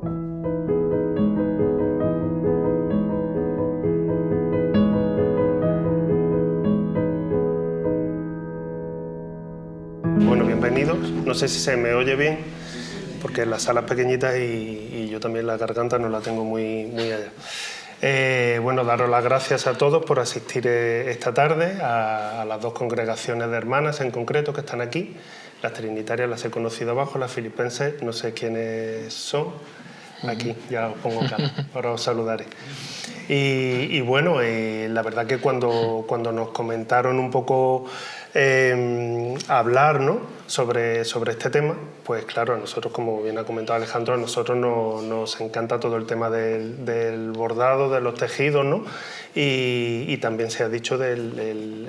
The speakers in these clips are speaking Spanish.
Bueno, bienvenidos. No sé si se me oye bien, porque la sala es pequeñita y yo también la garganta no la tengo muy allá. Bueno, daros las gracias a todos por asistir esta tarde a las dos congregaciones de hermanas en concreto que están aquí. Las trinitarias las he conocido abajo, las filipenses no sé quiénes son. Aquí, ya os pongo cara, ahora os saludaré. Y bueno, la verdad que cuando nos comentaron un poco hablar, ¿no?, sobre este tema, pues claro, a nosotros, como bien ha comentado Alejandro, a nosotros nos encanta todo el tema del bordado, de los tejidos, ¿no? Y también se ha dicho de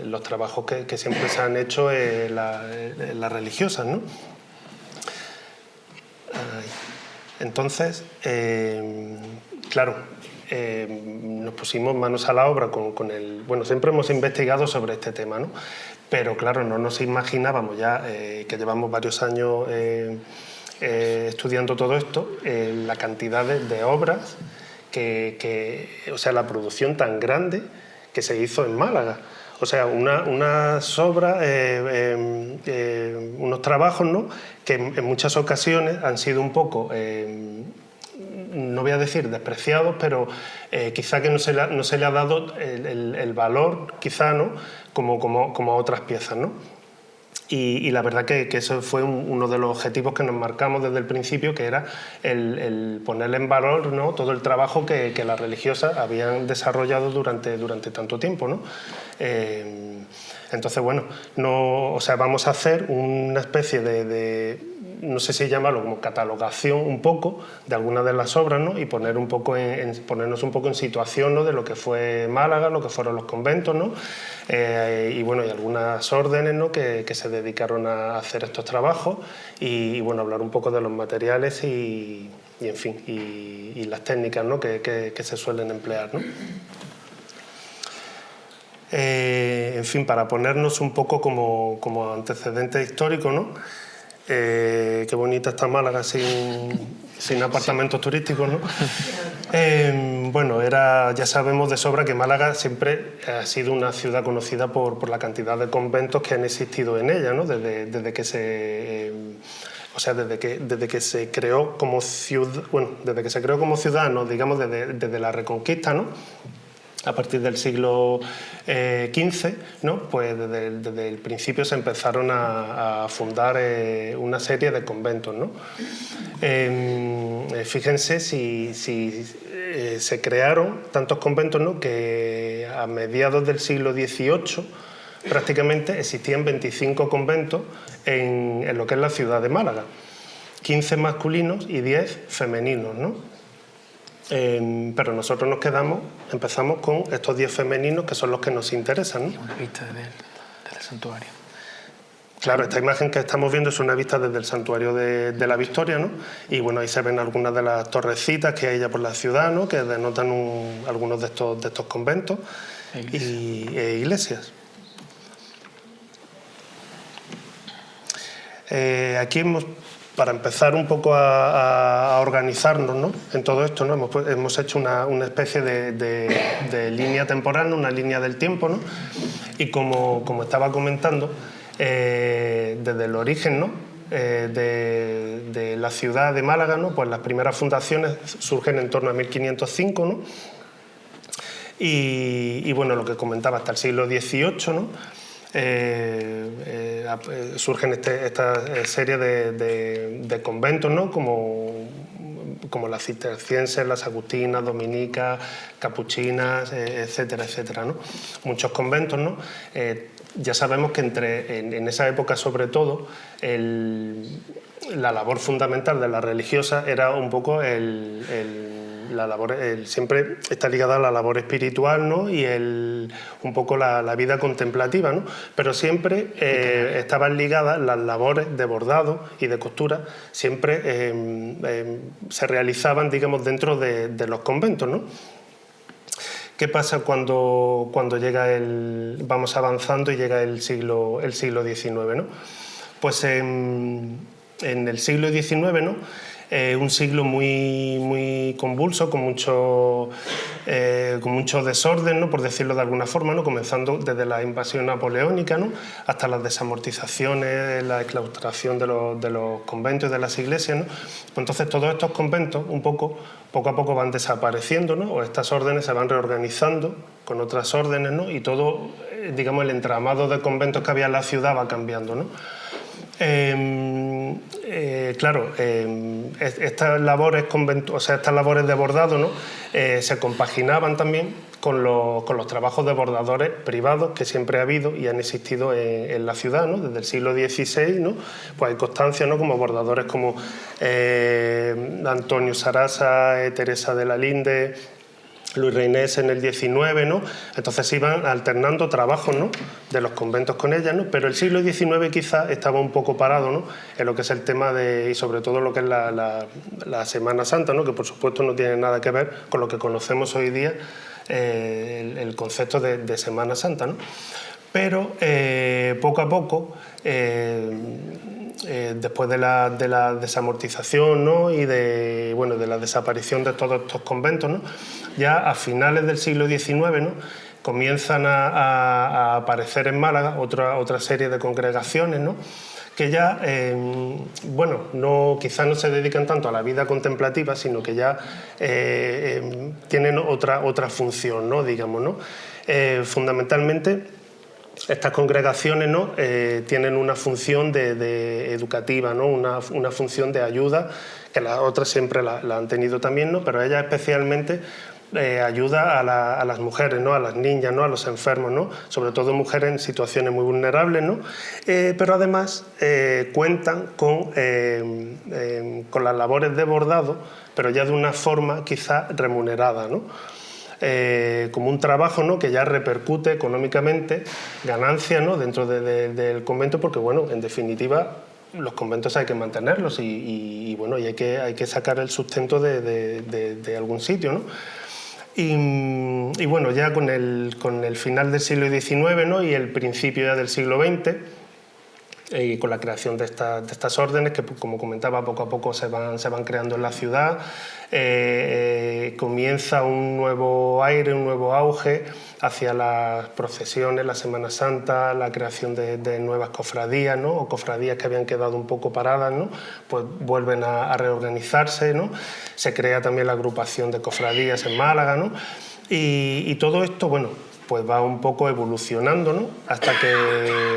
los trabajos que siempre se han hecho en las religiosas, ¿no? Entonces, claro, nos pusimos manos a la obra con el... Bueno, siempre hemos investigado sobre este tema, ¿no? Pero claro, no nos imaginábamos ya, que llevamos varios años estudiando todo esto, la cantidad de obras, o sea, la producción tan grande que se hizo en Málaga. O sea, unas obras, unos trabajos, ¿no?, que en muchas ocasiones han sido un poco, no voy a decir despreciados, pero quizá que no se le ha dado el valor, quizá, ¿no?, como a otras piezas, ¿no? Y la verdad que eso fue uno de los objetivos que nos marcamos desde el principio, que era el poner en valor, ¿no?, todo el trabajo que las religiosas habían desarrollado durante tanto tiempo, ¿no? Entonces, bueno, o sea, vamos a hacer una especie de no sé si llamarlo como catalogación un poco de algunas de las obras, ¿no?, y ponernos un poco en situación, ¿no?, de lo que fue Málaga, lo que fueron los conventos, ¿no? Y bueno, y algunas órdenes, ¿no?, que se dedicaron a hacer estos trabajos y bueno, hablar un poco de los materiales y en fin, y las técnicas, ¿no?, que se suelen emplear, ¿no? En fin, para ponernos un poco como antecedente histórico, ¿no? Qué bonita está Málaga sin apartamentos turísticos, ¿no? Bueno, ya sabemos de sobra que Málaga siempre ha sido una ciudad conocida por la cantidad de conventos que han existido en ella, ¿no? Desde que se creó como ciudad, bueno, desde que se creó como ciudad, ¿no?, digamos desde la Reconquista, ¿no?, a partir del siglo XV, ¿no?, pues desde el principio se empezaron a fundar una serie de conventos, ¿no? Fíjense si se crearon tantos conventos, ¿no?, que a mediados del siglo XVIII prácticamente existían 25 conventos en lo que es la ciudad de Málaga, 15 masculinos y 10 femeninos, ¿no? Pero nosotros empezamos con estos 10 femeninos, que son los que nos interesan, ¿no? Y una vista del santuario. Claro, esta imagen que estamos viendo es una vista desde el santuario de la Victoria, ¿no? Y bueno, ahí se ven algunas de las torrecitas que hay ya por la ciudad, ¿no?, que denotan algunos de estos conventos e iglesias. Aquí para empezar un poco a organizarnos, ¿no?, en todo esto, ¿no?, hemos hecho una especie de línea temporal, una línea del tiempo, ¿no? Y como estaba comentando, desde el origen, ¿no?, de la ciudad de Málaga, ¿no?, pues las primeras fundaciones surgen en torno a 1505, ¿no? Y bueno, lo que comentaba, hasta el siglo XVIII, ¿no?, surgen esta serie de conventos, ¿no?, como las cistercienses, las agustinas, dominicas, capuchinas, etcétera, etcétera, ¿no? Muchos conventos, ¿no? Ya sabemos que en esa época, sobre todo, la labor fundamental de las religiosas era un poco la labor, siempre está ligada a la labor espiritual, ¿no?, y un poco la vida contemplativa, ¿no? Pero siempre estaban ligadas las labores de bordado y de costura, siempre se realizaban, digamos, dentro de los conventos, ¿no? ¿Qué pasa cuando vamos avanzando y llega el siglo XIX, ¿no? Pues en el siglo XIX, ¿no?, un siglo muy convulso, con mucho desorden, ¿no? Por decirlo de alguna forma, ¿no? Comenzando desde la invasión napoleónica, ¿no? Hasta las desamortizaciones, la exclaustración de los conventos y de las iglesias, ¿no? Pues entonces todos estos conventos poco a poco van desapareciendo, ¿no? O estas órdenes se van reorganizando con otras órdenes, ¿no? Y todo, digamos, el entramado de conventos que había en la ciudad va cambiando, ¿no? Estas labores estas labores de bordado, ¿no? Se compaginaban también con los trabajos de bordadores privados que siempre ha habido y han existido en la ciudad, ¿no? Desde el siglo XVI, ¿no? Pues hay constancia, ¿no? Como bordadores como Antonio Sarasa, Teresa de la Linde, Luis Reynés en el XIX, ¿no? Entonces iban alternando trabajos, ¿no? De los conventos con ellas, ¿no? Pero el siglo XIX quizá estaba un poco parado, ¿no? En lo que es el tema y sobre todo lo que es la Semana Santa, ¿no? Que por supuesto no tiene nada que ver con lo que conocemos hoy día, el concepto de Semana Santa, ¿no? Pero poco a poco, después de la desamortización, ¿no? Y de la desaparición de todos estos conventos, ¿no? Ya a finales del siglo XIX, ¿no? Comienzan a aparecer en Málaga otra serie de congregaciones, ¿no? Que ya, quizás no se dedican tanto a la vida contemplativa, sino que ya tienen otra función, ¿no? Digamos, ¿no? Fundamentalmente, estas congregaciones, ¿no? Tienen una función educativa, ¿no? Una función de ayuda, que las otras siempre la han tenido también, ¿no? Pero ellas especialmente ayuda a las mujeres, ¿no? A las niñas, ¿no? A los enfermos, ¿no? Sobre todo mujeres en situaciones muy vulnerables, ¿no? Pero además cuentan con las labores de bordado, pero ya de una forma quizá remunerada, ¿no? Como un trabajo, ¿no? Que ya repercute económicamente ganancias, ¿no? Dentro del convento, porque bueno, en definitiva los conventos hay que mantenerlos y hay que sacar el sustento de algún sitio, ¿no? Y bueno, ya con el final del siglo XIX, ¿no? Y el principio ya del siglo XX, y con la creación de estas órdenes que, como comentaba, poco a poco se van creando en la ciudad, comienza un nuevo aire, un nuevo auge hacia las procesiones, la Semana Santa, la creación de nuevas cofradías, ¿no? O cofradías que habían quedado un poco paradas, ¿no? Pues vuelven a reorganizarse, ¿no? Se crea también la agrupación de cofradías en Málaga, ¿no? Y todo esto, bueno, pues va un poco evolucionando, ¿no? Hasta que,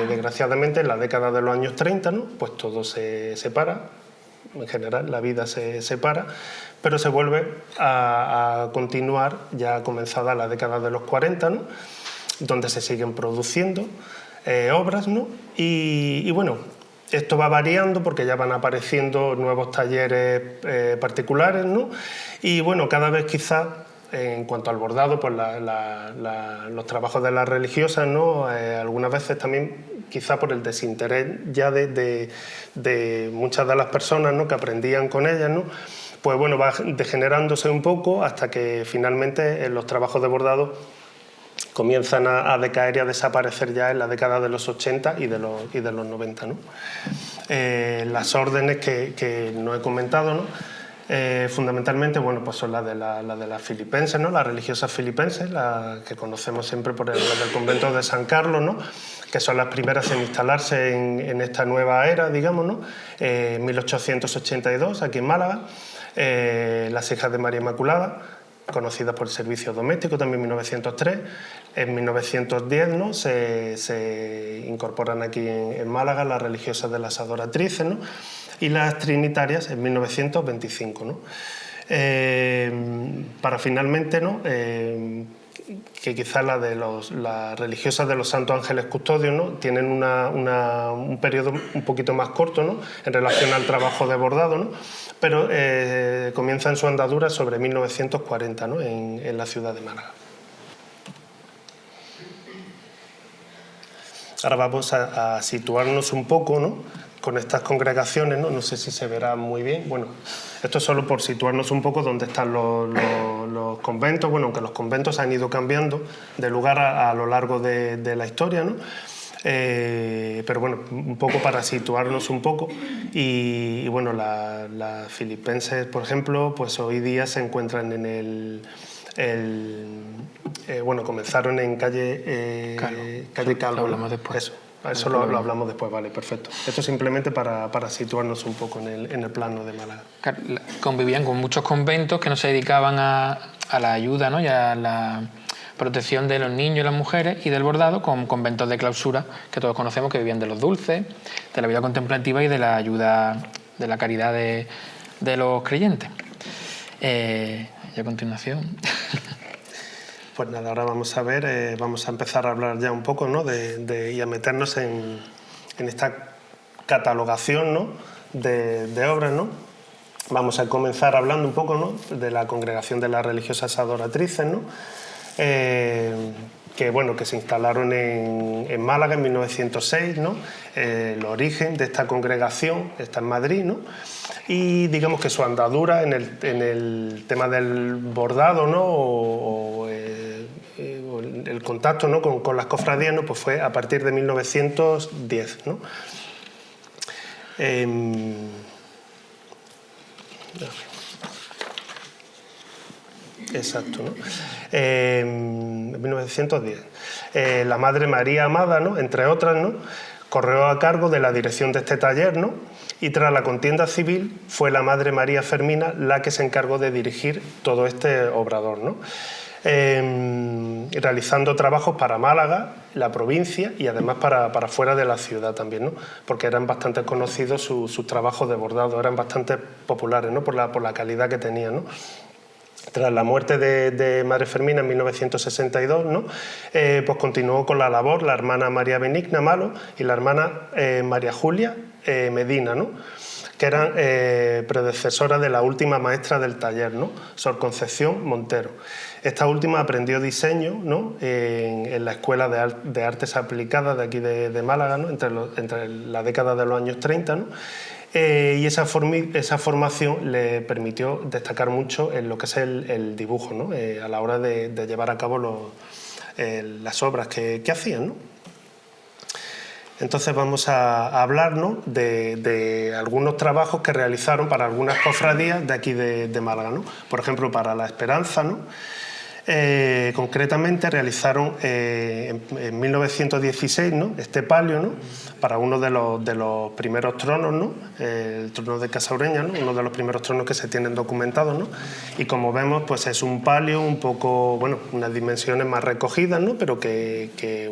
desgraciadamente, en la década de los años 30, ¿no? Pues todo se separa, en general la vida se separa, pero se vuelve a continuar ya comenzada la década de los 40, ¿no? Donde se siguen produciendo obras, ¿no? Y bueno, esto va variando porque ya van apareciendo nuevos talleres particulares, ¿no? Y bueno, cada vez quizá, en cuanto al bordado, pues los trabajos de las religiosas, ¿no? Algunas veces también, quizá por el desinterés ya de muchas de las personas, ¿no? Que aprendían con ellas, ¿no? Pues bueno, va degenerándose un poco hasta que finalmente los trabajos de bordado comienzan a decaer y a desaparecer ya en la década de los 80 y de los 90, ¿no? Las órdenes que no he comentado, ¿no? Fundamentalmente, bueno, pues son las de las filipenses, ¿no? Las religiosas filipenses, las que conocemos siempre por el del convento de San Carlos, ¿no? Que son las primeras en instalarse en esta nueva era, digamos, ¿no? 1882, aquí en Málaga. Las hijas de María Inmaculada, conocidas por el servicio doméstico, también en 1903. En 1910, ¿no? se incorporan aquí en Málaga las religiosas de las adoratrices, ¿no? Y las trinitarias en 1925, ¿no? Para finalmente, ¿no? Que quizás las religiosas de los Santos Ángeles Custodios, ¿no? Tienen un periodo un poquito más corto, ¿no? En relación al trabajo de bordado, ¿no? Pero comienzan su andadura sobre 1940, ¿no? En la ciudad de Málaga. Ahora vamos a situarnos un poco, ¿no? Con estas congregaciones, ¿no? No sé si se verá muy bien. Bueno, esto es solo por situarnos un poco dónde están los conventos. Bueno, aunque los conventos han ido cambiando de lugar a lo largo de la historia, ¿no? Pero bueno, un poco para situarnos un poco. Y bueno, las filipenses, por ejemplo, pues hoy día se encuentran en bueno, comenzaron en calle Calvo. Lo hablamos después. Eso lo hablamos después, vale, perfecto. Esto simplemente para situarnos un poco en el plano de Málaga. Convivían con muchos conventos que no se dedicaban a la ayuda, ¿no? Y a la protección de los niños y las mujeres, y del bordado, con conventos de clausura que todos conocemos, que vivían de los dulces, de la vida contemplativa y de la ayuda, de la caridad de los creyentes. Y a continuación... Pues nada, ahora vamos a ver, vamos a empezar a hablar ya un poco, ¿no? Y a meternos en esta catalogación, ¿no? de obras, ¿no? Vamos a comenzar hablando un poco, ¿no? De la Congregación de las Religiosas Adoratrices, ¿no? Que, bueno, que se instalaron en Málaga en 1906, ¿no? El origen de esta congregación está en Madrid, ¿no? Y digamos que su andadura en el tema del bordado, ¿no? O el contacto, ¿no? con las cofradías, ¿no? Pues fue a partir de 1910, ¿no? Exacto, ¿no? En 1910. La Madre María Amada, ¿no? Entre otras, ¿no? Corrió a cargo de la dirección de este taller, ¿no? Y tras la contienda civil fue la Madre María Fermina la que se encargó de dirigir todo este obrador, ¿no? Realizando trabajos para Málaga, la provincia y además para fuera de la ciudad también, ¿no? Porque eran bastante conocidos sus trabajos de bordado, eran bastante populares, ¿no? por la calidad que tenían, ¿no? Tras la muerte de Madre Fermina en 1962, ¿no? Pues continuó con la labor la hermana María Benigna Malo y la hermana María Julia Medina, ¿no? Que eran predecesoras de la última maestra del taller, ¿no? Sor Concepción Montero. Esta última aprendió diseño, ¿no? en la Escuela de Artes Aplicadas de aquí de Málaga, ¿no? entre la década de los años 30, ¿no? Y esa formación le permitió destacar mucho en lo que es el dibujo, ¿no? A la hora de llevar a cabo las obras que hacían, ¿no? Entonces vamos a hablar, ¿no? de algunos trabajos que realizaron para algunas cofradías de aquí de Málaga, ¿no? Por ejemplo, para La Esperanza, ¿no? Concretamente realizaron en 1916, ¿no? Este palio, ¿no? Para uno de los primeros tronos, ¿no? El trono de Casaureña, ¿no? Uno de los primeros tronos que se tienen documentados, ¿no? Y como vemos, pues es un palio un poco, bueno, unas dimensiones más recogidas, ¿no? Pero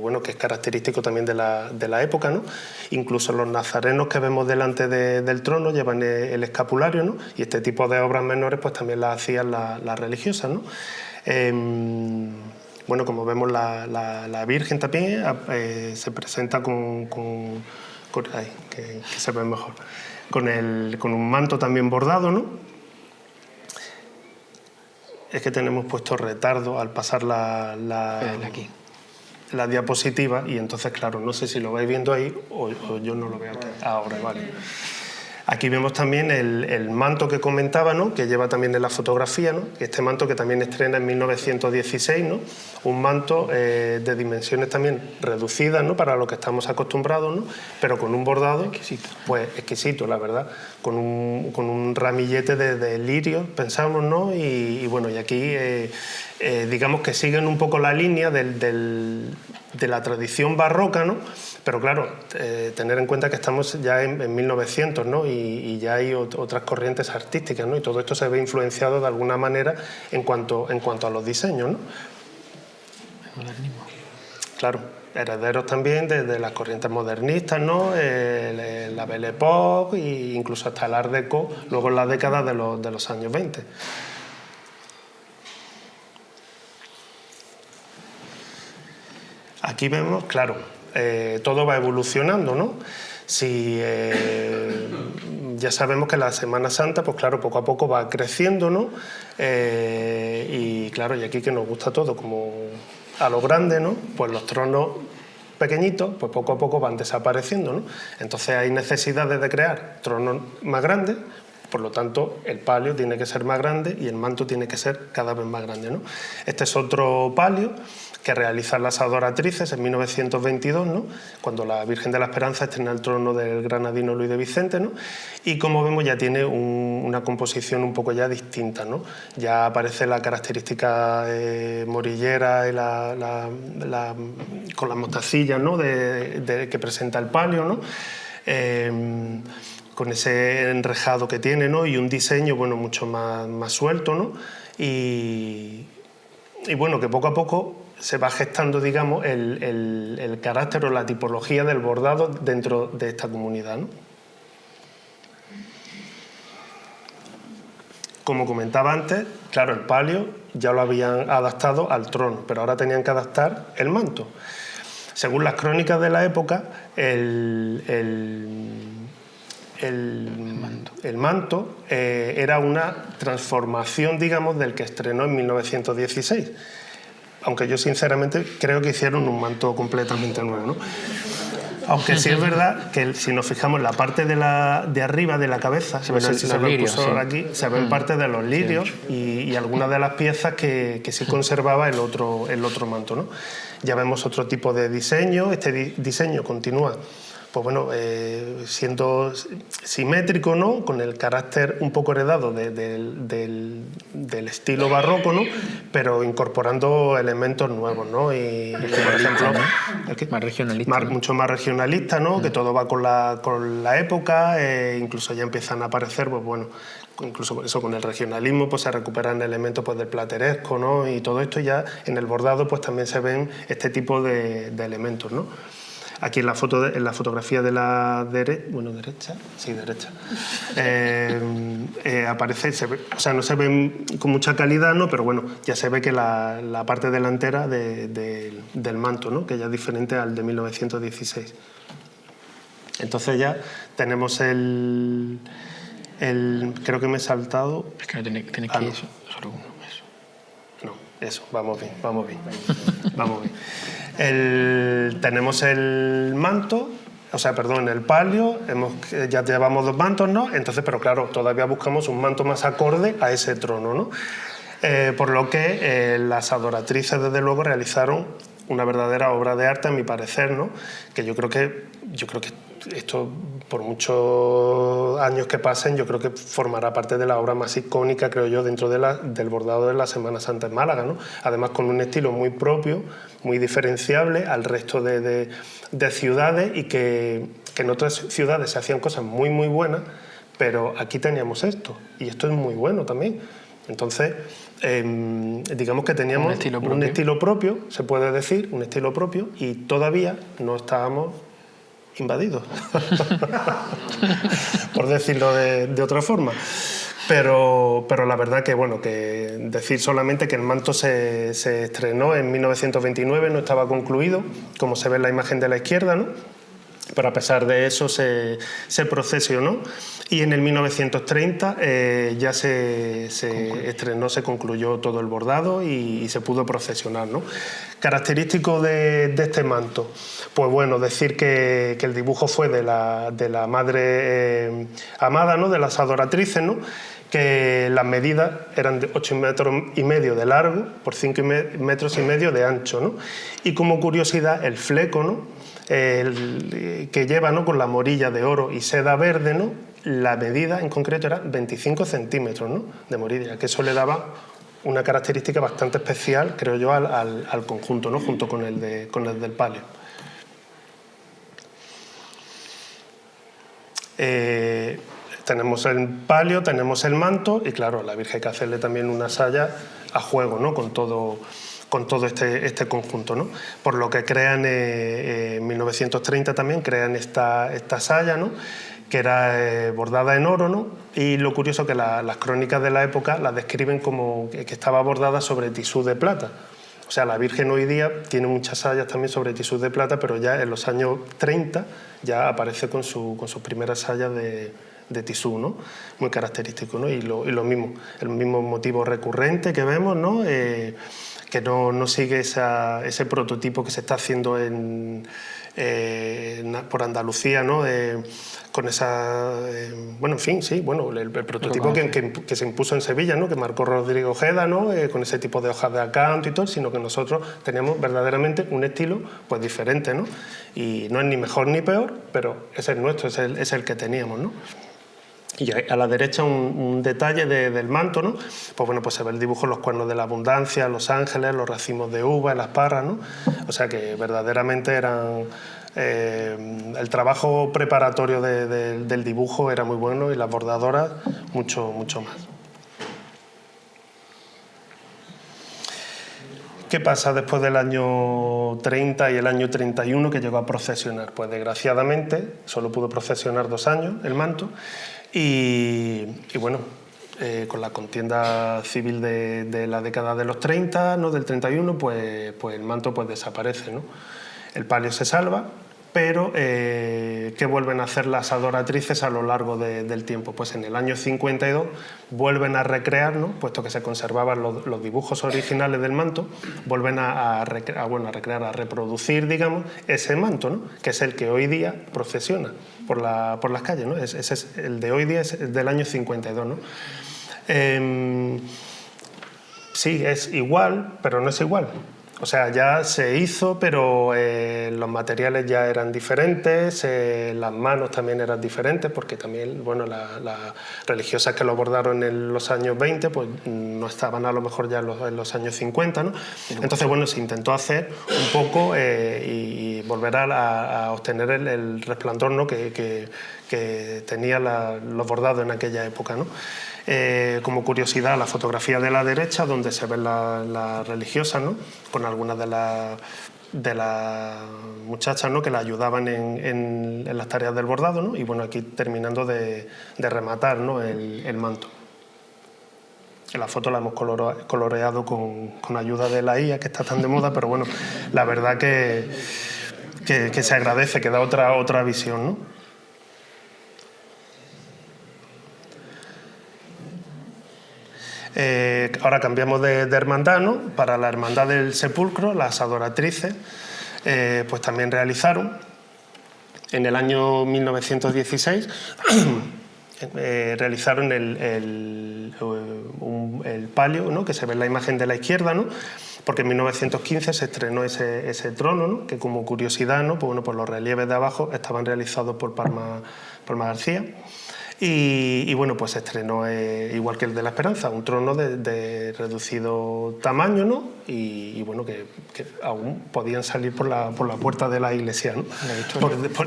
bueno, que es característico también de la época, ¿no? Incluso los nazarenos que vemos delante del trono llevan el escapulario, ¿no? Y este tipo de obras menores pues también las hacían las religiosas, ¿no? Bueno, como vemos, la Virgen también se presenta ay, que se ve mejor, con un manto también bordado, ¿no? Es que tenemos puesto retardo al pasar la diapositiva y entonces, claro, no sé si lo vais viendo ahí o yo no lo veo ahora, vale. Aquí vemos también el manto que comentaba, ¿no? Que lleva también en la fotografía, ¿no? Este manto que también estrena en 1916, ¿no? Un manto de dimensiones también reducidas, ¿no? Para lo que estamos acostumbrados, ¿no? Pero con un bordado exquisito, pues exquisito, la verdad, con un ramillete de lirios, pensamos, ¿no? Y bueno, y aquí digamos que siguen un poco la línea de la tradición barroca, ¿no? Pero claro, tener en cuenta que estamos ya en 1900, ¿no? Y ya hay otras corrientes artísticas, ¿no? Y todo esto se ve influenciado de alguna manera en cuanto a los diseños, ¿no? El modernismo. Claro, herederos también de las corrientes modernistas, ¿no? La Belle Époque e incluso hasta el Art Deco, luego en la década de los años 20. Aquí vemos, claro, todo va evolucionando, ¿no? Si ya sabemos que la Semana Santa, pues claro, poco a poco va creciendo, ¿no? Y claro, y aquí que nos gusta todo como a lo grande, ¿no? Pues los tronos pequeñitos, pues poco a poco van desapareciendo, ¿no? Entonces hay necesidades de crear tronos más grandes, Por lo tanto, el palio tiene que ser más grande y el manto tiene que ser cada vez más grande, ¿no? Este es otro palio que realizan las adoratrices en 1922, ¿no? Cuando la Virgen de la Esperanza estrena el trono del granadino Luis de Vicente, ¿no? Y como vemos ya tiene una composición un poco ya distinta, ¿no? Ya aparece la característica morillera y con las mostacillas, ¿no? que presenta el palio, ¿no? Con ese enrejado que tiene, ¿no? Y un diseño, bueno, mucho más suelto, ¿no? Y bueno, que poco a poco se va gestando, digamos, el carácter o la tipología del bordado dentro de esta comunidad, ¿no? Como comentaba antes, claro, el palio ya lo habían adaptado al trono, pero ahora tenían que adaptar el manto. Según las crónicas de la época, el manto era una transformación, digamos, del que estrenó en 1916. Aunque yo sinceramente creo que hicieron un manto completamente nuevo, ¿no? Aunque sí es verdad que si nos fijamos en la parte de arriba de la cabeza, no sé si se ve el cursor aquí, se ven parte de los lirios y algunas de las piezas que sí conservaba el otro manto, ¿no? Ya vemos otro tipo de diseño, este diseño continúa, pues bueno, siendo simétrico, ¿no? Con el carácter un poco heredado del estilo barroco, ¿no? Pero incorporando elementos nuevos, ¿no? Y por ejemplo, más regionalista, ¿no? Mucho más regionalista, ¿no? Que todo va con la época, incluso ya empiezan a aparecer, pues bueno, incluso eso con el regionalismo pues se recuperan elementos pues del plateresco, ¿no? Y todo esto ya en el bordado pues también se ven este tipo de elementos, ¿no? Aquí en la fotografía de la derecha, aparece, o sea, no se ven con mucha calidad, ¿no? Pero bueno, ya se ve que la parte delantera del manto, ¿no? Que ya es diferente al de 1916. Entonces ya tenemos creo que me he saltado... Es que no tiene que ir eso, solo uno. No, eso, vamos bien. Vamos bien. Tenemos el manto, o sea, perdón, el palio, ya llevamos 2 mantos, ¿no? Entonces, pero claro, todavía buscamos un manto más acorde a ese trono, ¿no? Por lo que las adoratrices, desde luego, realizaron una verdadera obra de arte, a mi parecer, ¿no? Que yo creo que esto, por muchos años que pasen, yo creo que formará parte de la obra más icónica, creo yo, dentro del bordado de la Semana Santa en Málaga, ¿no? Además, con un estilo muy propio, muy diferenciable al resto de ciudades, y que en otras ciudades se hacían cosas muy, muy buenas, pero aquí teníamos esto, y esto es muy bueno también. Entonces, digamos que teníamos un estilo propio, se puede decir, un estilo propio, y todavía no estábamos invadidos, por decirlo de otra forma. Pero la verdad que, bueno, que decir solamente que el manto se estrenó en 1929, no estaba concluido, como se ve en la imagen de la izquierda, ¿no? Pero a pesar de eso se procesionó, y en el 1930 ya se estrenó, se concluyó todo el bordado y se pudo procesionar, ¿no? Característico de este manto, pues bueno, decir que el dibujo fue de la madre amada, ¿no? De las adoratrices, ¿no? Que las medidas eran de 8,5 metros de largo por 5,5 metros de ancho, ¿no? Y como curiosidad, el fleco, ¿no? Que lleva, ¿no? Con la morilla de oro y seda verde, ¿no? La medida en concreto era 25 centímetros, ¿no? De morilla, que eso le daba una característica bastante especial, creo yo, al conjunto, ¿no? Junto con el del palio. Tenemos el palio, tenemos el manto, y claro, a la Virgen hay que hacerle también una saya a juego, ¿no? Con todo este conjunto, ¿no? Por lo que crean en 1930 también crean esta saya, ¿no? Que era bordada en oro, ¿no? Y lo curioso es que las crónicas de la época la describen como que estaba bordada sobre tisú de plata. O sea, la Virgen hoy día tiene muchas sayas también sobre tisú de plata, pero ya en los años 30 ya aparece con sus primeras sayas de tisú, ¿no? Muy característico, ¿no? Y lo mismo, el mismo motivo recurrente que vemos, ¿no? Que no sigue ese prototipo que se está haciendo en por Andalucía, ¿no? Con esa... bueno, en fin, sí, bueno, el prototipo que se impuso en Sevilla, ¿no? Que marcó Rodrigo Ojeda, ¿no? Con ese tipo de hojas de acanto y todo, sino que nosotros teníamos verdaderamente un estilo pues diferente, ¿no? Y no es ni mejor ni peor, pero es el nuestro, es el que teníamos, ¿no? Y a la derecha un detalle del manto, ¿no? Pues bueno, pues se ve el dibujo, los cuernos de la abundancia, los ángeles, los racimos de uva, las parras, ¿no? O sea que verdaderamente eran... el trabajo preparatorio del dibujo era muy bueno y las bordadoras mucho más. ¿Qué pasa después del año 30 y el año 31 que llegó a procesionar? Pues desgraciadamente solo pudo procesionar 2 años el manto y bueno, con la contienda civil de la década de los 30, ¿no? Del 31, pues el manto pues desaparece, ¿no? El palio se salva, pero ¿qué vuelven a hacer las adoratrices a lo largo del tiempo? Pues en el año 52 vuelven a recrear, ¿no? Puesto que se conservaban los dibujos originales del manto, vuelven a recrear, a reproducir, digamos, ese manto, ¿no? Que es el que hoy día procesiona por las calles, ¿no? El de hoy día es del año 52, ¿no? Sí, es igual, pero no es igual. O sea, ya se hizo, pero los materiales ya eran diferentes, las manos también eran diferentes, porque también, bueno, las religiosas que lo bordaron en los años 20, pues no estaban a lo mejor ya en los años 50, ¿no? Entonces, bueno, se intentó hacer un poco y volver a obtener el resplandor, ¿no? que tenían los bordados en aquella época, ¿no? Como curiosidad, la fotografía de la derecha, donde se ven las religiosas, ¿no? Con algunas de las muchachas, ¿no? Que la ayudaban en las tareas del bordado, ¿no? Y bueno, aquí terminando de rematar, ¿no? el manto. La foto la hemos coloreado con ayuda de la IA, que está tan de moda, pero bueno, la verdad que se agradece, que da otra visión, ¿no? Ahora cambiamos de hermandad, ¿no? Para la Hermandad del Sepulcro, las adoratrices pues también realizaron en el año 1916 realizaron el palio, ¿no? Que se ve en la imagen de la izquierda, ¿no? Porque en 1915 se estrenó ese trono, ¿no? Que como curiosidad, ¿no? Pues bueno, pues los relieves de abajo estaban realizados por Palma García. Y bueno, pues se estrenó igual que el de la Esperanza, un trono de reducido tamaño, ¿no? Y bueno, que aún podían salir por la puerta de la iglesia, ¿no?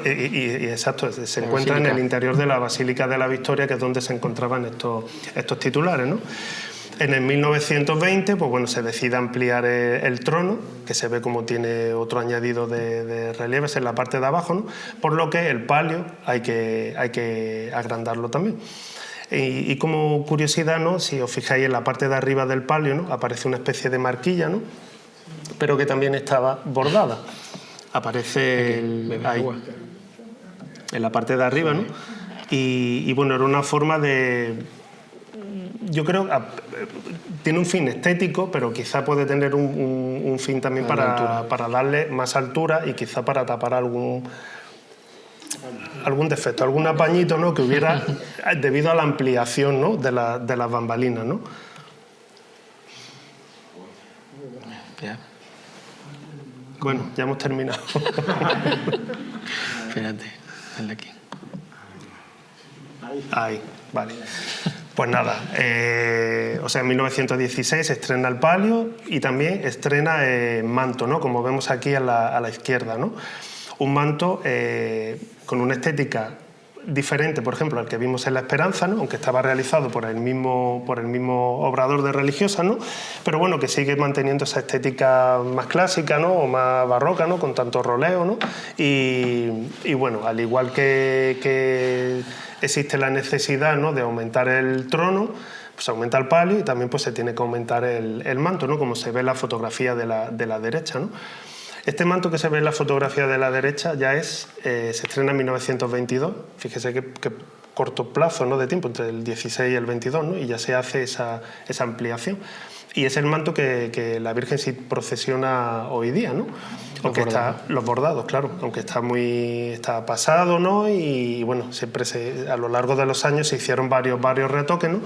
Exacto, se encuentra en el interior de la Basílica de la Victoria, que es donde se encontraban estos titulares, ¿no? En el 1920, pues bueno, se decide ampliar el trono, que se ve como tiene otro añadido de relieves en la parte de abajo, ¿no? Por lo que el palio hay que agrandarlo también. Y como curiosidad, ¿no? Si os fijáis en la parte de arriba del palio, ¿no? Aparece una especie de marquilla, ¿no? Pero que también estaba bordada. Aparece ahí, en la parte de arriba, ¿no? Y bueno, era una forma de... Yo creo que tiene un fin estético, pero quizá puede tener un fin también para darle más altura y quizá para tapar algún defecto, algún apañito, ¿no? Que hubiera debido a la ampliación, ¿no? de las bambalinas, ¿no? Ya. Bueno, ya hemos terminado. Fíjate, el de aquí. Ahí, vale. Pues nada, o sea, en 1916 estrena el palio y también estrena manto, ¿no? Como vemos aquí a la izquierda, ¿no? Un manto con una estética diferente, por ejemplo, al que vimos en La Esperanza, ¿no? Aunque estaba realizado por el mismo obrador de religiosas, ¿no? Pero bueno, que sigue manteniendo esa estética más clásica, ¿no? O más barroca, ¿no? Con tanto roleo, ¿no? Y bueno, al igual que existe la necesidad, ¿no? De aumentar el trono, pues aumenta el palio y también pues se tiene que aumentar el manto, ¿no? Como se ve en la fotografía de la derecha, ¿no? Este manto que se ve en la fotografía de la derecha ya se estrena en 1922, fíjese que corto plazo, ¿no? De tiempo, entre el 16 y el 22, ¿no? Y ya se hace esa ampliación. y es el manto que la Virgen sí procesiona hoy día, ¿no? Aunque los bordados, claro, aunque está pasado, ¿no? Y bueno, siempre a lo largo de los años se hicieron varios retoques, ¿no?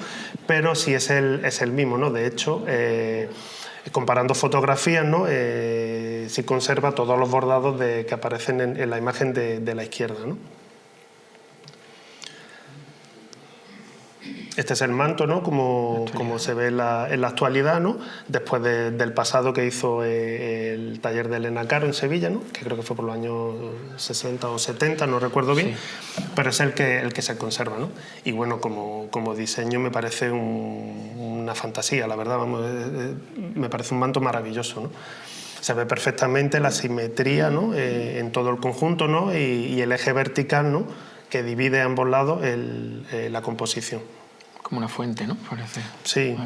Pero sí es el mismo, ¿no? De hecho, comparando fotografías, ¿no? Sí conserva todos los bordados que aparecen en la imagen de la izquierda, ¿no? Este es el manto, ¿no? Como se ve en la actualidad, ¿no? Después del pasado que hizo el taller de Elena Caro en Sevilla, ¿no? Que creo que fue por los años 60 o 70, no recuerdo bien, sí. Pero es el que se conserva, ¿no? Y bueno, como diseño me parece una fantasía, la verdad, vamos, me parece un manto maravilloso, ¿no? Se ve perfectamente la simetría, ¿no? En todo el conjunto, ¿no? Y el eje vertical, ¿no? Que divide a ambos lados la composición. Como una fuente, ¿no? Parece. Sí,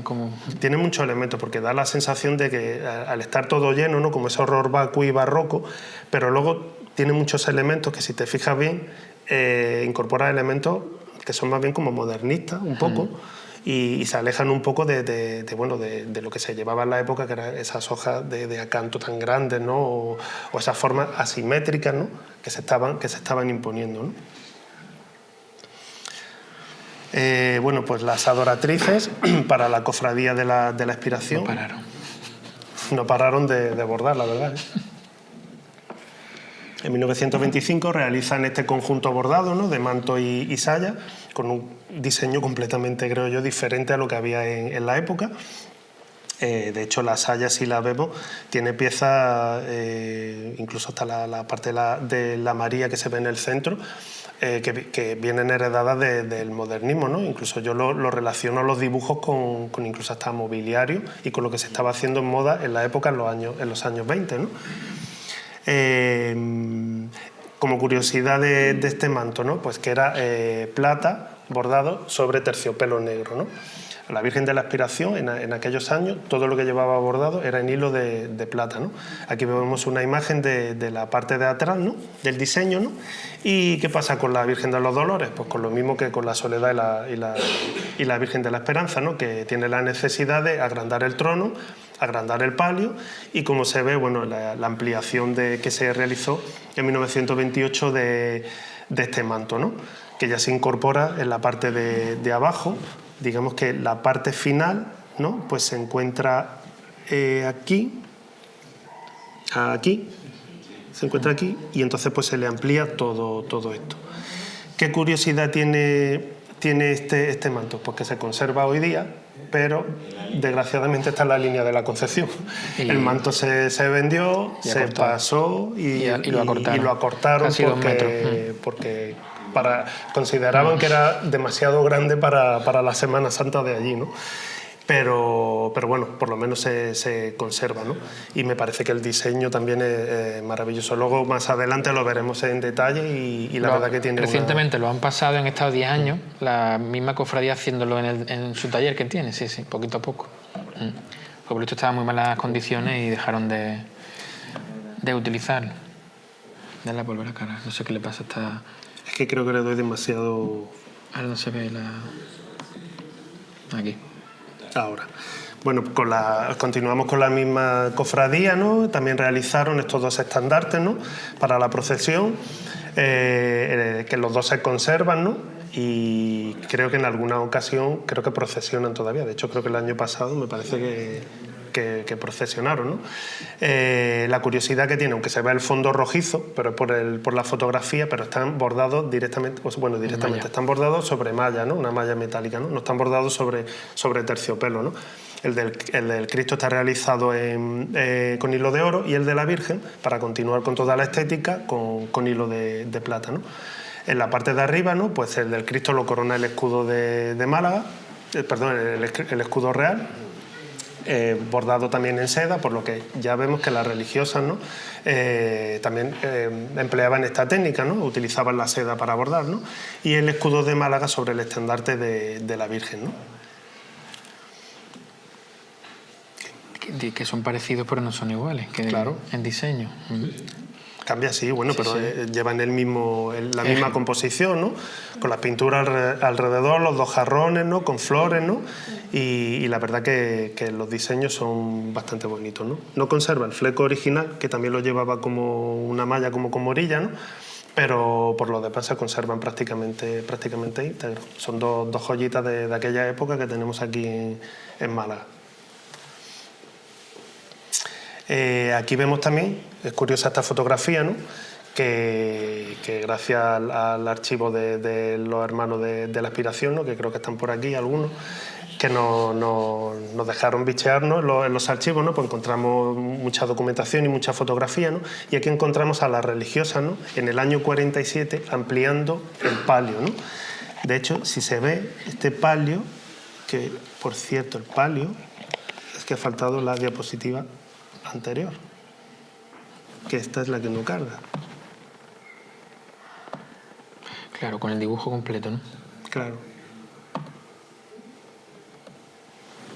tiene muchos elementos porque da la sensación de que al estar todo lleno, ¿no? Como ese horror vacuo y barroco, pero luego tiene muchos elementos que si te fijas bien incorpora elementos que son más bien como modernistas un poco y se alejan un poco de lo que se llevaba en la época, que eran esas hojas de acanto tan grandes, ¿no? O esas formas asimétricas, ¿no? que se estaban imponiendo, ¿no? Bueno, pues las adoratrices para la cofradía de la Expiración no pararon de bordar, la verdad. En 1925 realizan este conjunto bordado, ¿no? De manto y saya, con un diseño completamente, creo yo, diferente a lo que había en la época. De hecho, la saya, si la vemos, tiene piezas, incluso hasta la parte de la María que se ve en el centro, que vienen heredadas del modernismo, ¿no? Incluso yo lo relaciono los dibujos con incluso hasta mobiliario y con lo que se estaba haciendo en moda en la época, en los años 20, ¿no? Como curiosidad de este manto, ¿no? Pues que era plata bordado sobre terciopelo negro, ¿no? La Virgen de la Expiración, en aquellos años, todo lo que llevaba bordado era en hilo de plata, ¿no? Aquí vemos una imagen de la parte de atrás, ¿no? Del diseño, ¿no? ¿Y qué pasa con la Virgen de los Dolores? Pues con lo mismo que con la Soledad y la Virgen de la Esperanza, ¿no? Que tiene la necesidad de agrandar el trono, agrandar el palio, y como se ve, bueno, la ampliación que se realizó en 1928 de este manto, ¿no? Que ya se incorpora en la parte de abajo. Digamos que la parte final, ¿no? Pues se encuentra aquí, se encuentra aquí, y entonces pues se le amplía todo esto. ¿Qué curiosidad tiene este manto? Pues que se conserva hoy día, pero desgraciadamente está en la línea de la Concepción. El manto se vendió, se pasó y lo acortaron porque consideraban que era demasiado grande para la Semana Santa de allí, ¿no? Pero bueno, por lo menos se conserva, ¿no? Y me parece que el diseño también es maravilloso. Luego más adelante lo veremos en detalle y la verdad que tiene recientemente lo han pasado en estos 10 años, la misma cofradía haciéndolo en su taller que tiene, sí, poquito a poco. Porque por esto estaba en muy malas condiciones y dejaron de utilizarlo. Dale a volver a cara, no sé qué le pasa a esta... Es que creo que le doy demasiado... Ahora no se ve aquí. Ahora. Bueno, continuamos con la misma cofradía, ¿no? También realizaron estos dos estandartes, ¿no? Para la procesión, que los dos se conservan, ¿no? Y creo que en alguna ocasión, creo que procesionan todavía. De hecho, creo que el año pasado me parece que procesionaron, ¿no? La curiosidad que tiene, aunque se ve el fondo rojizo, pero es por la fotografía, pero están bordados directamente, están bordados sobre malla, ¿no? Una malla metálica, ¿no? No están bordados sobre terciopelo, ¿no? El del Cristo está realizado con hilo de oro y el de la Virgen, para continuar con toda la estética, con hilo de plata, ¿no? En la parte de arriba, ¿no? Pues el del Cristo lo corona el escudo de Málaga, el escudo real, bordado también en seda, por lo que ya vemos que las religiosas, ¿no? También empleaban esta técnica, ¿no? Utilizaban la seda para bordar, ¿no? Y el escudo de Málaga sobre el estandarte de la Virgen, ¿no? Que son parecidos pero no son iguales, claro. En diseño. Cambia, sí, bueno, Sí, pero sí. llevan la misma composición, ¿no? Con las pinturas alrededor, los 2 jarrones, ¿no? Con flores, ¿no? Y la verdad que los diseños son bastante bonitos, ¿no? No conserva el fleco original, que también lo llevaba como una malla, como con morilla, ¿no? Pero por lo demás se conservan prácticamente íntegros. Son dos joyitas de aquella época que tenemos aquí en Málaga. Aquí vemos también, es curiosa esta fotografía, ¿no? que gracias al archivo de los hermanos de la Aspiración, ¿no? Que creo que están por aquí algunos, que nos dejaron bichearnos en los archivos, ¿no? Pues encontramos mucha documentación y mucha fotografía, ¿no? Y aquí encontramos a las religiosas, ¿no? En el año 47 ampliando el palio, ¿no? De hecho, si se ve este palio, que por cierto el palio, es que ha faltado la diapositiva anterior, que esta es la que no carga. Claro, con el dibujo completo, ¿no? Claro.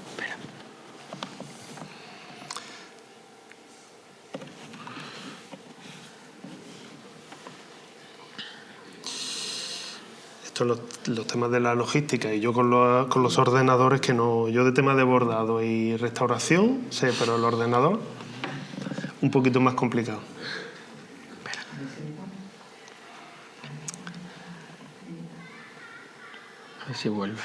Espera. Estos los temas de la logística y yo con los ordenadores que no... Yo de temas de bordado y restauración sé, pero el ordenador un poquito más complicado. Espera. A ver si vuelve.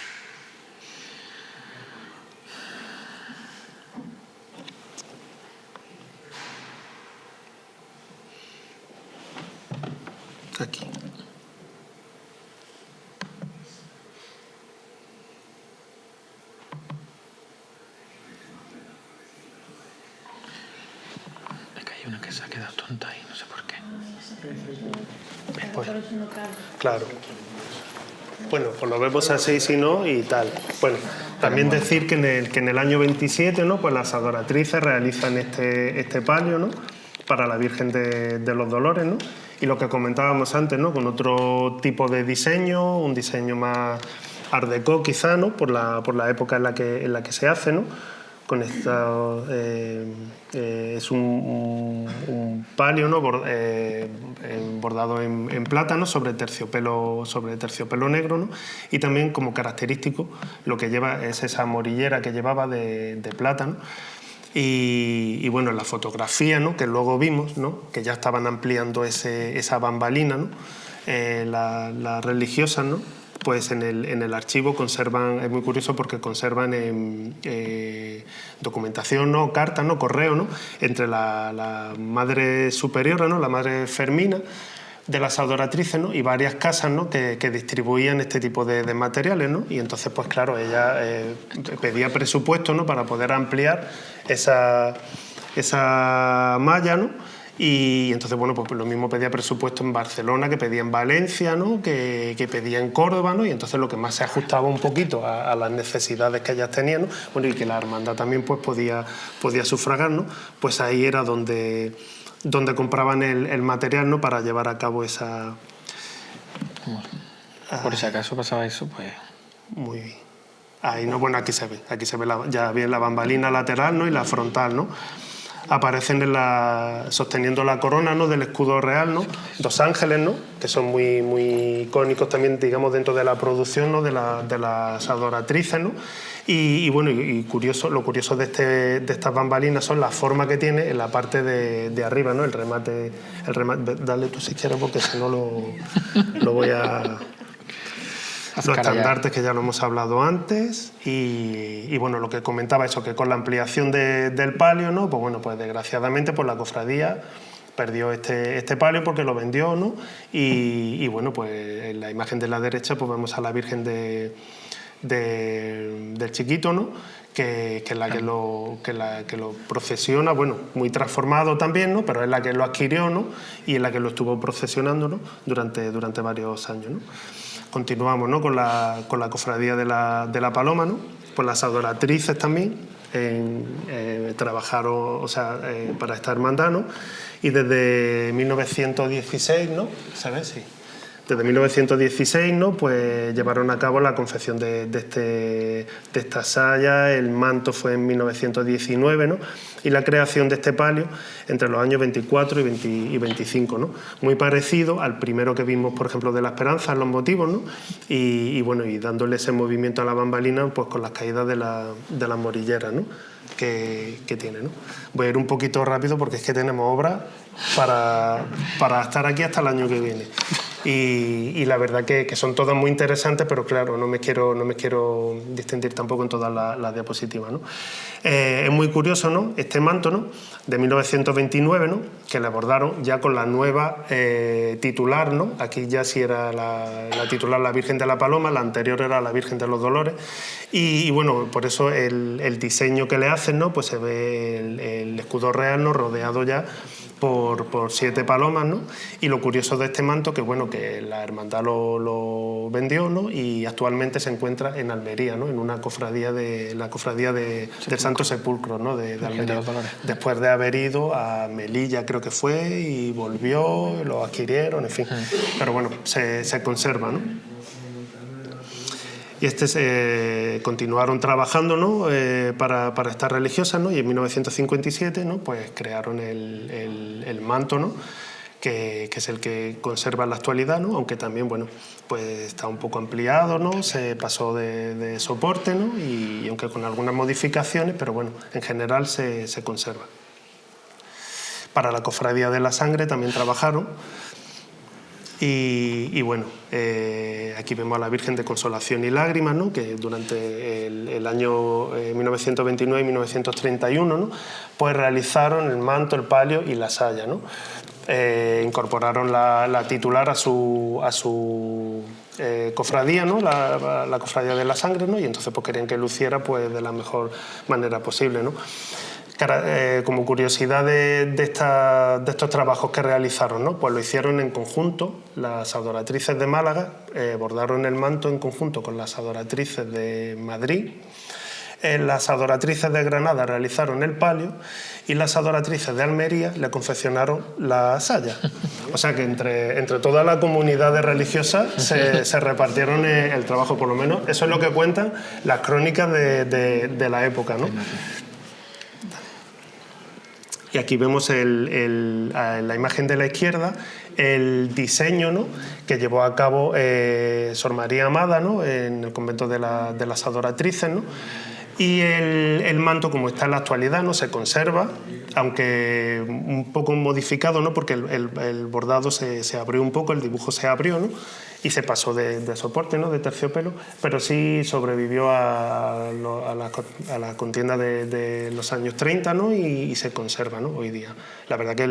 Aquí. Es que hay una que se ha quedado tonta ahí, no sé por qué. Pues, claro. Bueno, pues lo vemos así, si no, y tal. Bueno, también decir que en el año 27, ¿no? Pues las adoratrices realizan este palio, ¿no? Para la Virgen de los Dolores, ¿no? Y lo que comentábamos antes, ¿no? Con otro tipo de diseño, un diseño más art déco quizá, ¿no? Por la época en la que se hace, ¿no? Con esta, es un palio, ¿no? Bordado en plátano sobre terciopelo negro, ¿no? Y también como característico lo que lleva es esa morillera que llevaba de plátano. Y bueno, en la fotografía, ¿no? Que luego vimos, ¿no? Que ya estaban ampliando esa bambalina, ¿no? Las religiosas, ¿no? Pues en el archivo conservan, es muy curioso porque conservan documentación, ¿no? Cartas, ¿no? Correo, ¿no? Entre la madre superiora, ¿no? La madre Fermina de las adoratrices, ¿no? Y varias casas, ¿no? que distribuían este tipo de materiales, ¿no? Y entonces, pues claro, ella pedía presupuesto, ¿no? Para poder ampliar esa malla, ¿no? Y entonces, bueno, pues lo mismo pedía presupuesto en Barcelona, que pedía en Valencia, ¿no? que pedía en Córdoba, ¿no? Y entonces lo que más se ajustaba un poquito a las necesidades que ellas tenían, ¿no? Bueno, y que la hermandad también pues podía sufragar, ¿no? Pues ahí era donde compraban el material, ¿no? Para llevar a cabo esa... Por si acaso pasaba eso, pues... Muy bien. Ahí, ¿no? Bueno, aquí se ve ya bien la bambalina lateral, ¿no? Y la frontal, ¿no? Aparecen sosteniendo la corona, ¿no? Del escudo real, ¿no? 2 ángeles, ¿no? Que son muy, muy icónicos también, digamos, dentro de la producción, ¿no? de las adoratrices, ¿no? Y bueno, lo curioso de estas bambalinas son la forma que tiene en la parte de arriba, ¿no? El remate, dale tú si quieres, porque si no lo voy a... Los estandartes, que ya lo hemos hablado antes, y bueno, lo que comentaba eso, que con la ampliación del palio, ¿no? Pues bueno, pues desgraciadamente pues la cofradía perdió este palio porque lo vendió, ¿no? Y bueno, pues en la imagen de la derecha pues vemos a la Virgen del Chiquito, ¿no? Que es la que lo procesiona, bueno, muy transformado también, ¿no? Pero es la que lo adquirió, ¿no? Y es la que lo estuvo procesionando, ¿no? durante varios años, ¿no? Continuamos, ¿no? con la cofradía de la Paloma, ¿no? Pues las adoratrices también trabajaron, o sea, para esta hermandad, ¿no? Y desde 1916, ¿no? ¿Sabes? Sí. Desde 1916, ¿no? Pues llevaron a cabo la confección de esta saya, el manto fue en 1919, ¿no? Y la creación de este palio entre los años 24 y 25, ¿no? Muy parecido al primero que vimos, por ejemplo, de la Esperanza, en los motivos, ¿no? Y bueno, y dándole ese movimiento a la bambalina, pues con las caídas de la morillera, ¿no? Que tiene, ¿no? Voy a ir un poquito rápido porque es que tenemos obras para estar aquí hasta el año que viene. Y la verdad que son todas muy interesantes, pero claro, no me quiero distendir tampoco en todas las diapositivas, ¿no? Es muy curioso, ¿no? Este manto, ¿no? De 1929, ¿no? Que le abordaron ya con la nueva titular, ¿no? Aquí ya sí era la titular la Virgen de la Paloma, la anterior era la Virgen de los Dolores, y bueno, por eso el diseño que le hacen, ¿no? Pues se ve el escudo real, ¿no? Rodeado ya por 7 palomas, ¿no? Y lo curioso de este manto, que bueno, que la hermandad lo vendió, ¿no? Y actualmente se encuentra en Almería, ¿no? En una cofradía del Santo Sepulcro, ¿no? De Almería. Después de haber ido a Melilla, creo que fue, y volvió, lo adquirieron, en fin. Pero bueno, se conserva, ¿no? Y continuaron trabajando, ¿no? para estas religiosas, ¿no? Y en 1957, ¿no? Pues crearon el manto, ¿no? Que es el que conserva en la actualidad, ¿no? Aunque también, bueno, pues está un poco ampliado, ¿no? Se pasó de soporte, ¿no? Y aunque con algunas modificaciones, pero bueno, en general se conserva. Para la Cofradía de la Sangre también trabajaron. Y bueno, aquí vemos a la Virgen de Consolación y Lágrimas, ¿no? Que durante el año 1929 y 1931, ¿no? Pues realizaron el manto, el palio y la saya, ¿no? Incorporaron la titular a su cofradía, ¿no? La Cofradía de la Sangre, ¿no? Y entonces pues querían que luciera pues de la mejor manera posible, ¿no? Como curiosidad de estos trabajos que realizaron, ¿no? Pues lo hicieron en conjunto. Las adoratrices de Málaga bordaron el manto en conjunto con las adoratrices de Madrid. Las adoratrices de Granada realizaron el palio y las adoratrices de Almería le confeccionaron la saya. O sea que entre toda la comunidad de religiosas se repartieron el trabajo, por lo menos. Eso es lo que cuentan las crónicas de la época, ¿no? Y aquí vemos la imagen de la izquierda, el diseño, ¿no? Que llevó a cabo Sor María Amada, ¿no? En el convento de las adoratrices, ¿no? Y el manto, como está en la actualidad, ¿no? Se conserva, aunque un poco modificado, ¿no? Porque el bordado se abrió un poco, el dibujo se abrió, ¿no? Y se pasó de soporte, ¿no? De terciopelo, pero sí sobrevivió a la contienda de los años 30, ¿no? Y se conserva, ¿no? Hoy día. La verdad que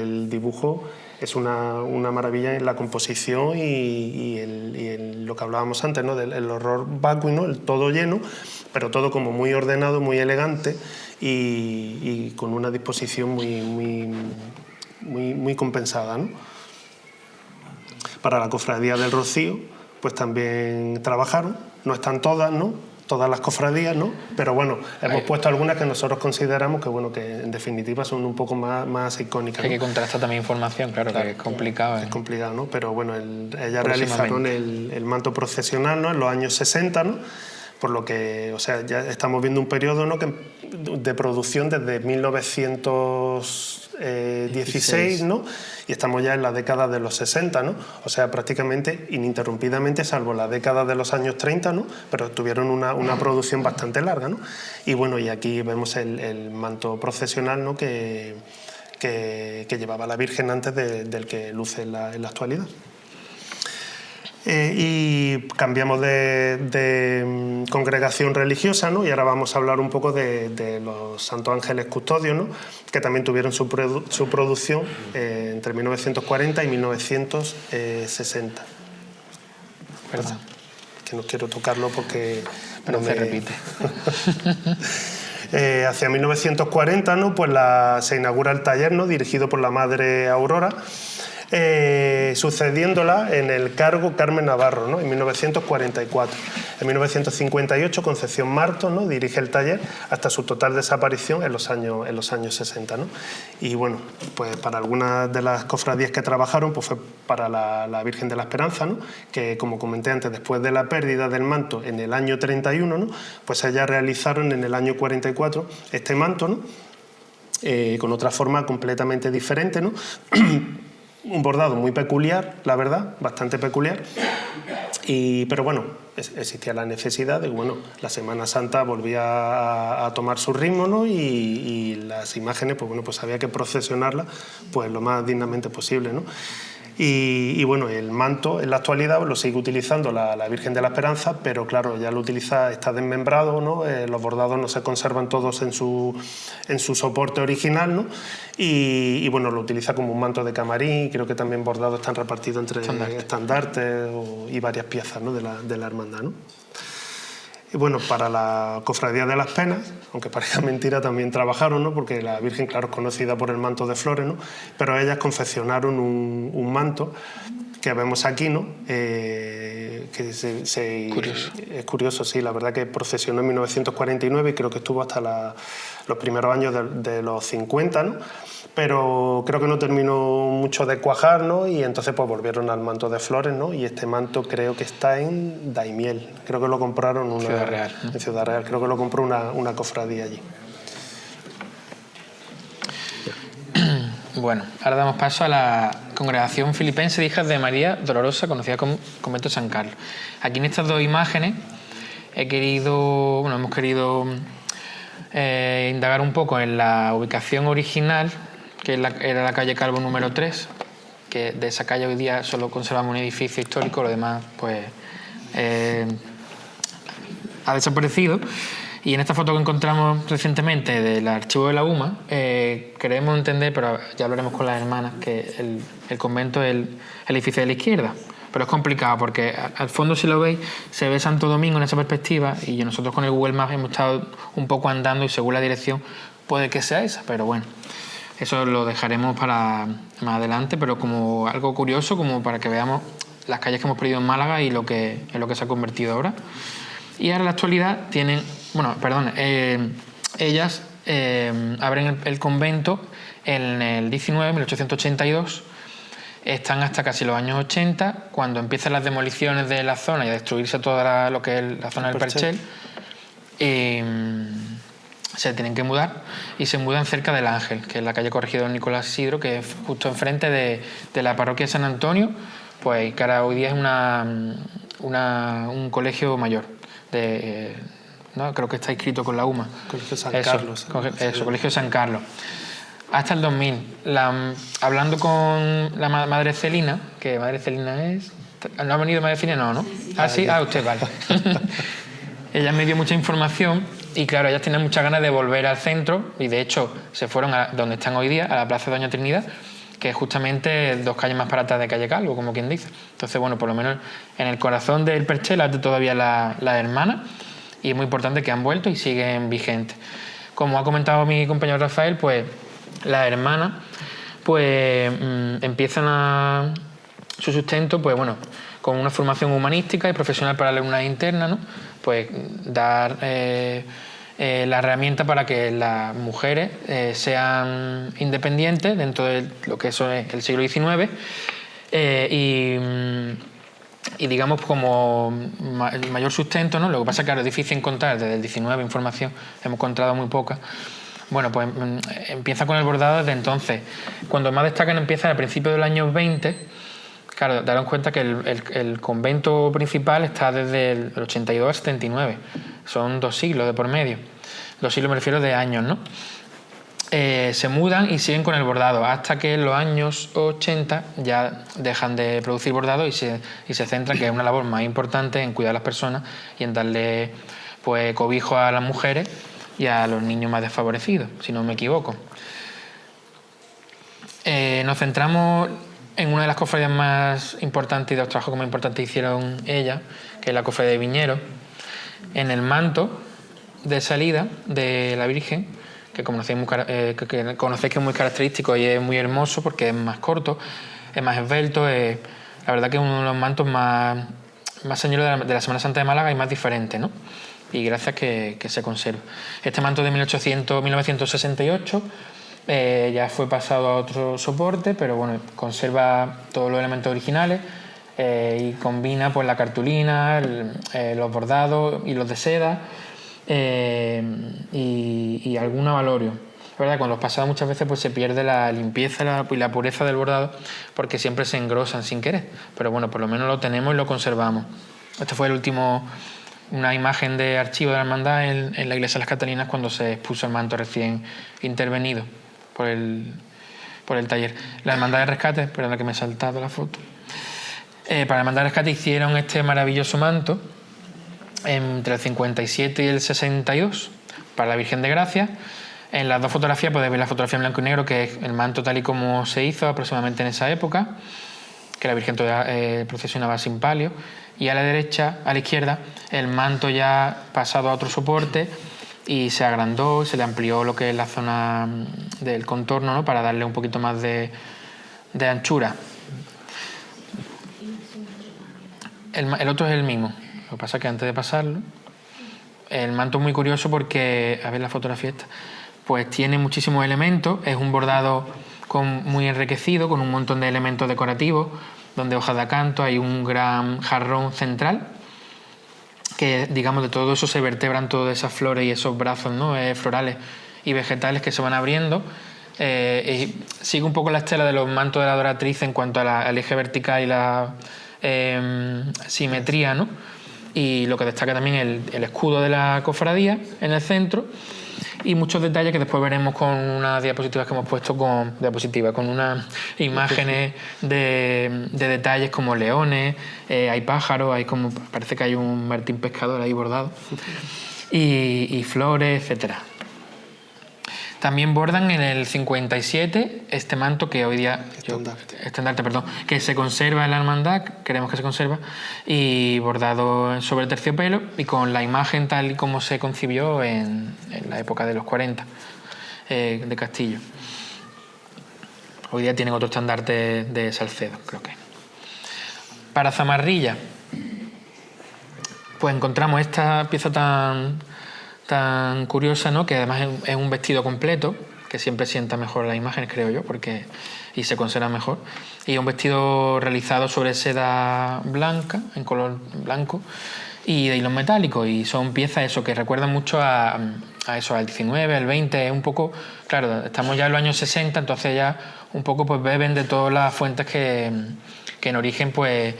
el dibujo es una maravilla en la composición y en lo que hablábamos antes, ¿no? Del horror vacui, ¿no? El todo lleno, pero todo como muy ordenado, muy elegante y con una disposición muy compensada, ¿no? Para la Cofradía del Rocío, pues también trabajaron, no están todas, ¿no? Todas las cofradías, ¿no? Pero bueno, hemos puesto algunas que nosotros consideramos que, bueno, que en definitiva son un poco más icónicas, ¿no? Hay que contrastar también información, claro, que es complicado. Es complicado, ¿no? Pero bueno, ellas realizaron el manto procesional, ¿no? En los años 60, ¿no? Por lo que, o sea, ya estamos viendo un periodo, ¿no? de producción desde 1916, ¿no? Y estamos ya en la década de los 60, ¿no? O sea, prácticamente ininterrumpidamente, salvo la década de los años 30, ¿no? Pero tuvieron una producción bastante larga, ¿no? Y bueno, y aquí vemos el manto procesional, ¿no? Que llevaba la Virgen antes del que luce en la actualidad. Y cambiamos de congregación religiosa, ¿no? Y ahora vamos a hablar un poco de los Santos Ángeles Custodios, ¿no? Que también tuvieron su producción entre 1940 y 1960. Perdón. Que no quiero tocarlo porque... Pero se repite. Hacia 1940, ¿no? Pues se inaugura el taller, ¿no? Dirigido por la Madre Aurora, sucediéndola en el cargo Carmen Navarro, ¿no? En 1944. En 1958 Concepción Martos, ¿no?, dirige el taller hasta su total desaparición en los años 60, ¿no? Y bueno, pues para algunas de las cofradías que trabajaron, pues fue para la Virgen de la Esperanza, ¿no?, que como comenté antes, después de la pérdida del manto en el año 31, ¿no?, pues ellas realizaron en el año 44 este manto, ¿no?, con otra forma completamente diferente, ¿no? Un bordado muy peculiar, la verdad, bastante peculiar, pero bueno, existía la necesidad de, bueno, la Semana Santa volvía a tomar su ritmo, ¿no?, y las imágenes, pues bueno, pues había que procesionarlas pues lo más dignamente posible, ¿no? Y bueno, el manto en la actualidad lo sigue utilizando la Virgen de la Esperanza, pero claro, ya lo utiliza, está desmembrado, ¿no? Los bordados no se conservan todos en su soporte original, ¿no? Y bueno, lo utiliza como un manto de camarín. Creo que también bordados están repartidos entre estandartes y varias piezas, ¿no?, de la hermandad, ¿no? Y bueno, para la Cofradía de las Penas, aunque parezca mentira, también trabajaron, ¿no?, porque la Virgen, claro, es conocida por el manto de flores, ¿no?, pero ellas confeccionaron un manto que vemos aquí, ¿no? Curioso. Es curioso, sí, la verdad que procesionó en 1949 y creo que estuvo hasta los primeros años de los 50, ¿no? Pero creo que no terminó mucho de cuajar, ¿no? Y entonces pues volvieron al manto de flores, ¿no? Y este manto creo que está en Daimiel, creo que lo compraron en Ciudad Real, creo que lo compró una cofradía allí. Bueno, ahora damos paso a la Congregación Filipense de Hijas de María Dolorosa, conocida como Convento de San Carlos. Aquí en estas dos imágenes hemos querido indagar un poco en la ubicación original, que era la calle Calvo número 3, que de esa calle hoy día solo conservamos un edificio histórico, lo demás pues ha desaparecido. Y en esta foto que encontramos recientemente del archivo de la UMA, queremos entender, pero ya hablaremos con las hermanas, que el convento es el edificio de la izquierda. Pero es complicado porque al fondo, si lo veis, se ve Santo Domingo en esa perspectiva, y nosotros con el Google Maps hemos estado un poco andando y según la dirección puede que sea esa, pero bueno, eso lo dejaremos para más adelante, pero como algo curioso, como para que veamos las calles que hemos perdido en Málaga y en lo que se ha convertido ahora. Y ahora en la actualidad tienen, ellas abren el convento en el 19, 1882, están hasta casi los años 80, cuando empiezan las demoliciones de la zona y a destruirse toda lo que es la zona del Perchel. Se tienen que mudar y se mudan cerca del Ángel, que es la calle Corregidor Nicolás Isidro, que es justo enfrente de la parroquia de San Antonio, pues que ahora hoy día es un colegio mayor. ¿No? Creo que está inscrito con la UMA. Colegio San Carlos. Colegio San Carlos. Hasta el 2000, hablando con la madre Celina, que madre Celina es... ¿No ha venido madre Celina? No. Sí. Ah, sí, usted, vale. Ella me dio mucha información y claro, ellas tienen muchas ganas de volver al centro y de hecho se fueron a donde están hoy día, a la Plaza de Doña Trinidad, que es justamente 2 calles más para atrás de calle Calvo, como quien dice. Entonces, bueno, por lo menos en el corazón del Perchel hay todavía la hermana, y es muy importante que han vuelto y siguen vigentes. Como ha comentado mi compañero Rafael, pues las hermanas pues empiezan su sustento, pues bueno, con una formación humanística y profesional para la alumnad interna, ¿no? Pues dar la herramienta para que las mujeres sean independientes dentro de lo que eso es el siglo XIX, y digamos como el mayor sustento, ¿no? Lo que pasa es que ahora es difícil encontrar desde el XIX información, hemos encontrado muy poca. Bueno, pues empieza con el bordado desde entonces. Cuando más destacan empieza al principio del año 20. Claro, daros cuenta que el convento principal está desde el 82 al 79. Son 2 siglos de por medio. 2 siglos me refiero de años, ¿no? Se mudan y siguen con el bordado hasta que en los años 80 ya dejan de producir bordado y se centran, que es una labor más importante, en cuidar a las personas y en darle pues cobijo a las mujeres y a los niños más desfavorecidos, si no me equivoco. Nos centramos en una de las cofradías más importantes y de los trabajos más importantes hicieron ellas, que es la cofradía de Viñeros, en el manto de salida de la Virgen, que conocéis que es muy característico y es muy hermoso porque es más corto, es más esbelto, la verdad que es uno de los mantos más más señero de la Semana Santa de Málaga y más diferente, ¿no? Y gracias que se conserva. Este manto de 1968 ya fue pasado a otro soporte, pero bueno, conserva todos los elementos originales y combina pues la cartulina, los bordados, hilos de seda y algún avalorio. Es verdad, con los pasados muchas veces pues se pierde la limpieza y la pureza del bordado porque siempre se engrosan sin querer, pero bueno, por lo menos lo tenemos y lo conservamos. Este fue una imagen de archivo de la hermandad en la iglesia de las Catalinas cuando se expuso el manto recién intervenido por el taller. La hermandad de rescate, perdón que me he saltado la foto, para la hermandad de rescate hicieron este maravilloso manto entre el 57 y el 62 para la Virgen de Gracia. En las dos fotografías podéis ver la fotografía en blanco y negro, que es el manto tal y como se hizo aproximadamente en esa época, que la Virgen todavía procesionaba sin palio, y a la izquierda, el manto ya pasado a otro soporte y se agrandó, se le amplió lo que es la zona del contorno, ¿no? Para darle un poquito más de anchura. El otro es el mismo, lo que pasa es que antes de pasarlo, el manto es muy curioso porque, a ver la fotografía esta, pues tiene muchísimos elementos, es un bordado muy enriquecido, con un montón de elementos decorativos, donde hojas de acanto, hay un gran jarrón central, que digamos de todo eso se vertebran todas esas flores y esos brazos, ¿no? Florales y vegetales que se van abriendo. Sigue un poco la estela de los mantos de la Adoratriz en cuanto al eje vertical y la simetría, ¿no? Y lo que destaca también el escudo de la cofradía en el centro y muchos detalles que después veremos con unas diapositivas que hemos puesto con unas imágenes de detalles como leones, hay pájaros, parece que hay un martín pescador ahí bordado y flores, etcétera. También bordan en el 57 este manto que hoy día... Estandarte, perdón. Que se conserva en la hermandad, queremos que se conserva, y bordado sobre terciopelo y con la imagen tal y como se concibió en la época de los 40 de Castillo. Hoy día tienen otro estandarte de Salcedo, creo que. Para Zamarrilla, pues encontramos esta pieza tan curiosa, ¿no? Que además es un vestido completo, que siempre sienta mejor las imágenes, creo yo, y se conserva mejor. Y es un vestido realizado sobre seda blanca, en color blanco, y de hilos metálicos. Y son piezas eso que recuerdan mucho a eso, al 19, al 20, un poco... Claro, estamos ya en los años 60, entonces ya un poco pues beben de todas las fuentes que en origen pues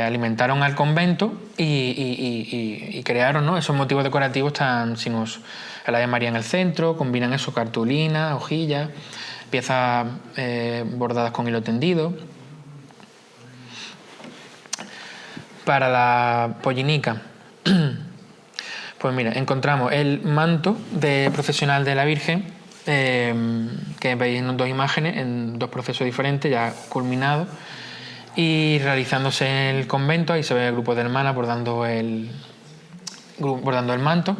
alimentaron al convento y crearon, ¿no? Esos motivos decorativos tan sinuosos. El Ave María en el centro, combinan eso, cartulina, hojillas, piezas bordadas con hilo tendido. Para la pollinica, pues mira, encontramos el manto procesional de la Virgen, que veis en dos imágenes, en dos procesos diferentes, ya culminados, y realizándose en el convento. Ahí se ve el grupo de hermanas bordando el manto.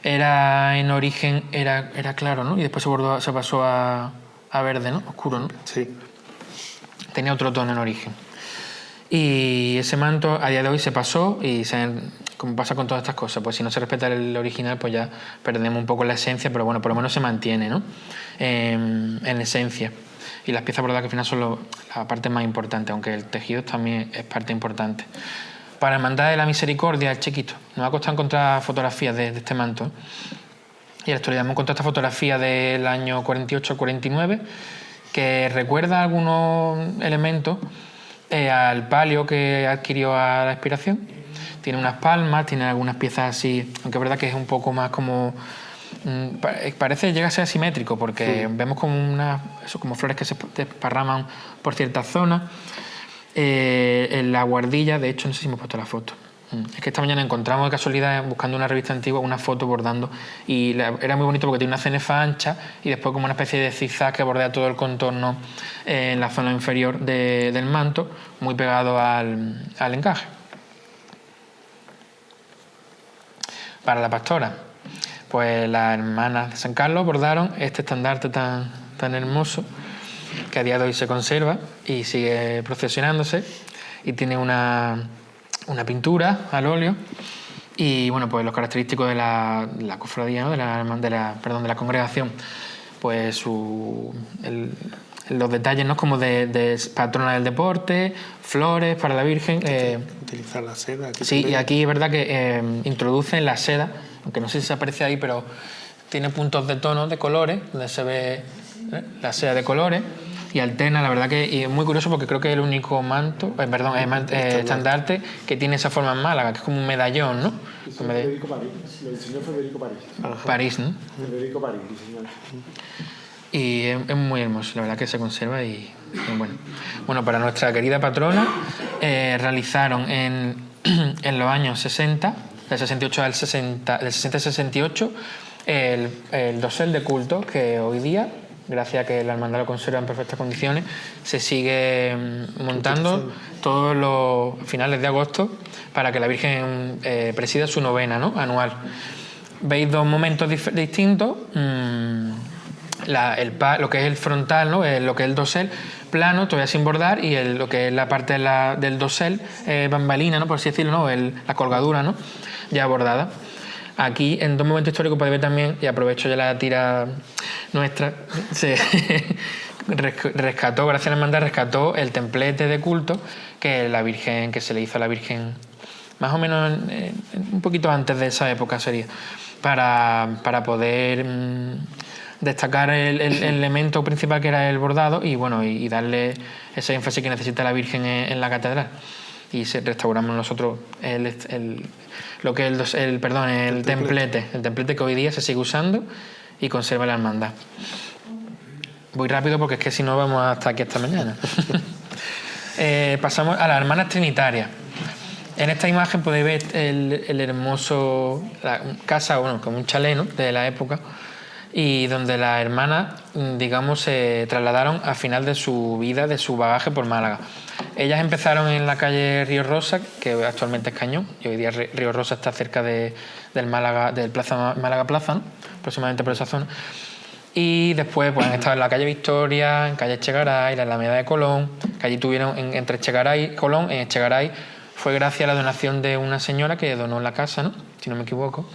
En origen era claro, ¿no? Y después se pasó a verde, ¿no? Oscuro, ¿no? Sí. Tenía otro tono en origen. Y ese manto a día de hoy se pasó y como pasa con todas estas cosas, pues si no se respeta el original pues ya perdemos un poco la esencia, pero bueno, por lo menos se mantiene, ¿no? En esencia. Y las piezas bordadas que al final son la parte más importante, aunque el tejido también es parte importante. Para la Hermandad de la Misericordia, el Chiquito, nos ha costado encontrar fotografías de este manto. Y en la actualidad hemos encontrado esta fotografía del año 48-49, que recuerda algunos elementos al palio que adquirió a la expiración. Tiene unas palmas, tiene algunas piezas así, aunque es verdad que es un poco más como... llega a ser asimétrico porque vemos como flores que se desparraman por ciertas zonas. En la guardilla, de hecho no sé si hemos puesto la foto, es que esta mañana encontramos de casualidad buscando una revista antigua una foto bordando y era muy bonito porque tiene una cenefa ancha y después como una especie de zigzag que bordea todo el contorno en la zona inferior del manto, muy pegado al encaje. Para la pastora, pues las hermanas de San Carlos bordaron este estandarte tan hermoso que a día de hoy se conserva y sigue procesionándose y tiene una pintura al óleo. Y bueno, pues los característicos de la cofradía, ¿no? de la congregación, pues los detalles, ¿no? Como de patrona del deporte, flores para la Virgen. Utilizar la seda. Aquí sí, y aquí es verdad que introducen la seda, aunque no sé si se aparece ahí, pero tiene puntos de tono, de colores, donde se ve la seda de colores. Y alterna, la verdad que y es muy curioso porque creo que es el único estandarte que tiene esa forma en Málaga, que es como un medallón, ¿no? Federico París, lo diseñó Federico París. Ajá. París, ¿no? Federico París diseñó. Y es muy hermoso, la verdad que se conserva y bueno. Bueno, para nuestra querida patrona realizaron en los años 60, del 68 al 60, del 60 al 68, el dosel de culto que hoy día, gracias a que la hermandad lo conserva en perfectas condiciones, se sigue montando todos los finales de agosto para que la Virgen presida su novena, ¿no? Anual. Veis dos momentos distintos. Lo que es el frontal, ¿no? Lo que es el dosel plano, todavía sin bordar, y lo que es la parte del dosel bambalina, ¿no? Por así decirlo, ¿no? La colgadura, ¿no? Ya bordada. Aquí, en dos momentos históricos, podéis ver también, y aprovecho ya la tira nuestra, se rescató, gracias a la hermandad, rescató el templete de culto que se le hizo a la Virgen, más o menos un poquito antes de esa época sería, para poder destacar el elemento principal, que era el bordado, y bueno, y darle ese énfasis que necesita la Virgen en la catedral. Y restauramos nosotros el templete que hoy día se sigue usando y conserva la hermandad. Voy rápido porque es que si no vamos hasta aquí esta mañana. Pasamos a las hermanas trinitarias. En esta imagen podéis ver el hermoso casa, bueno, como un chalet, ¿no? De la época, y donde las hermanas, digamos, se trasladaron al final de su vida, de su bagaje por Málaga. Ellas empezaron en la calle Río Rosa, que actualmente es Cañón, y hoy día Río Rosa está cerca del Plaza Málaga Plaza, ¿no? Aproximadamente por esa zona. Y después pues, han estado en la calle Victoria, en calle Echegaray, la Alameda de Colón, que allí tuvieron entre Echegaray y Colón. En Echegaray fue gracias a la donación de una señora que donó la casa, ¿no? Si no me equivoco.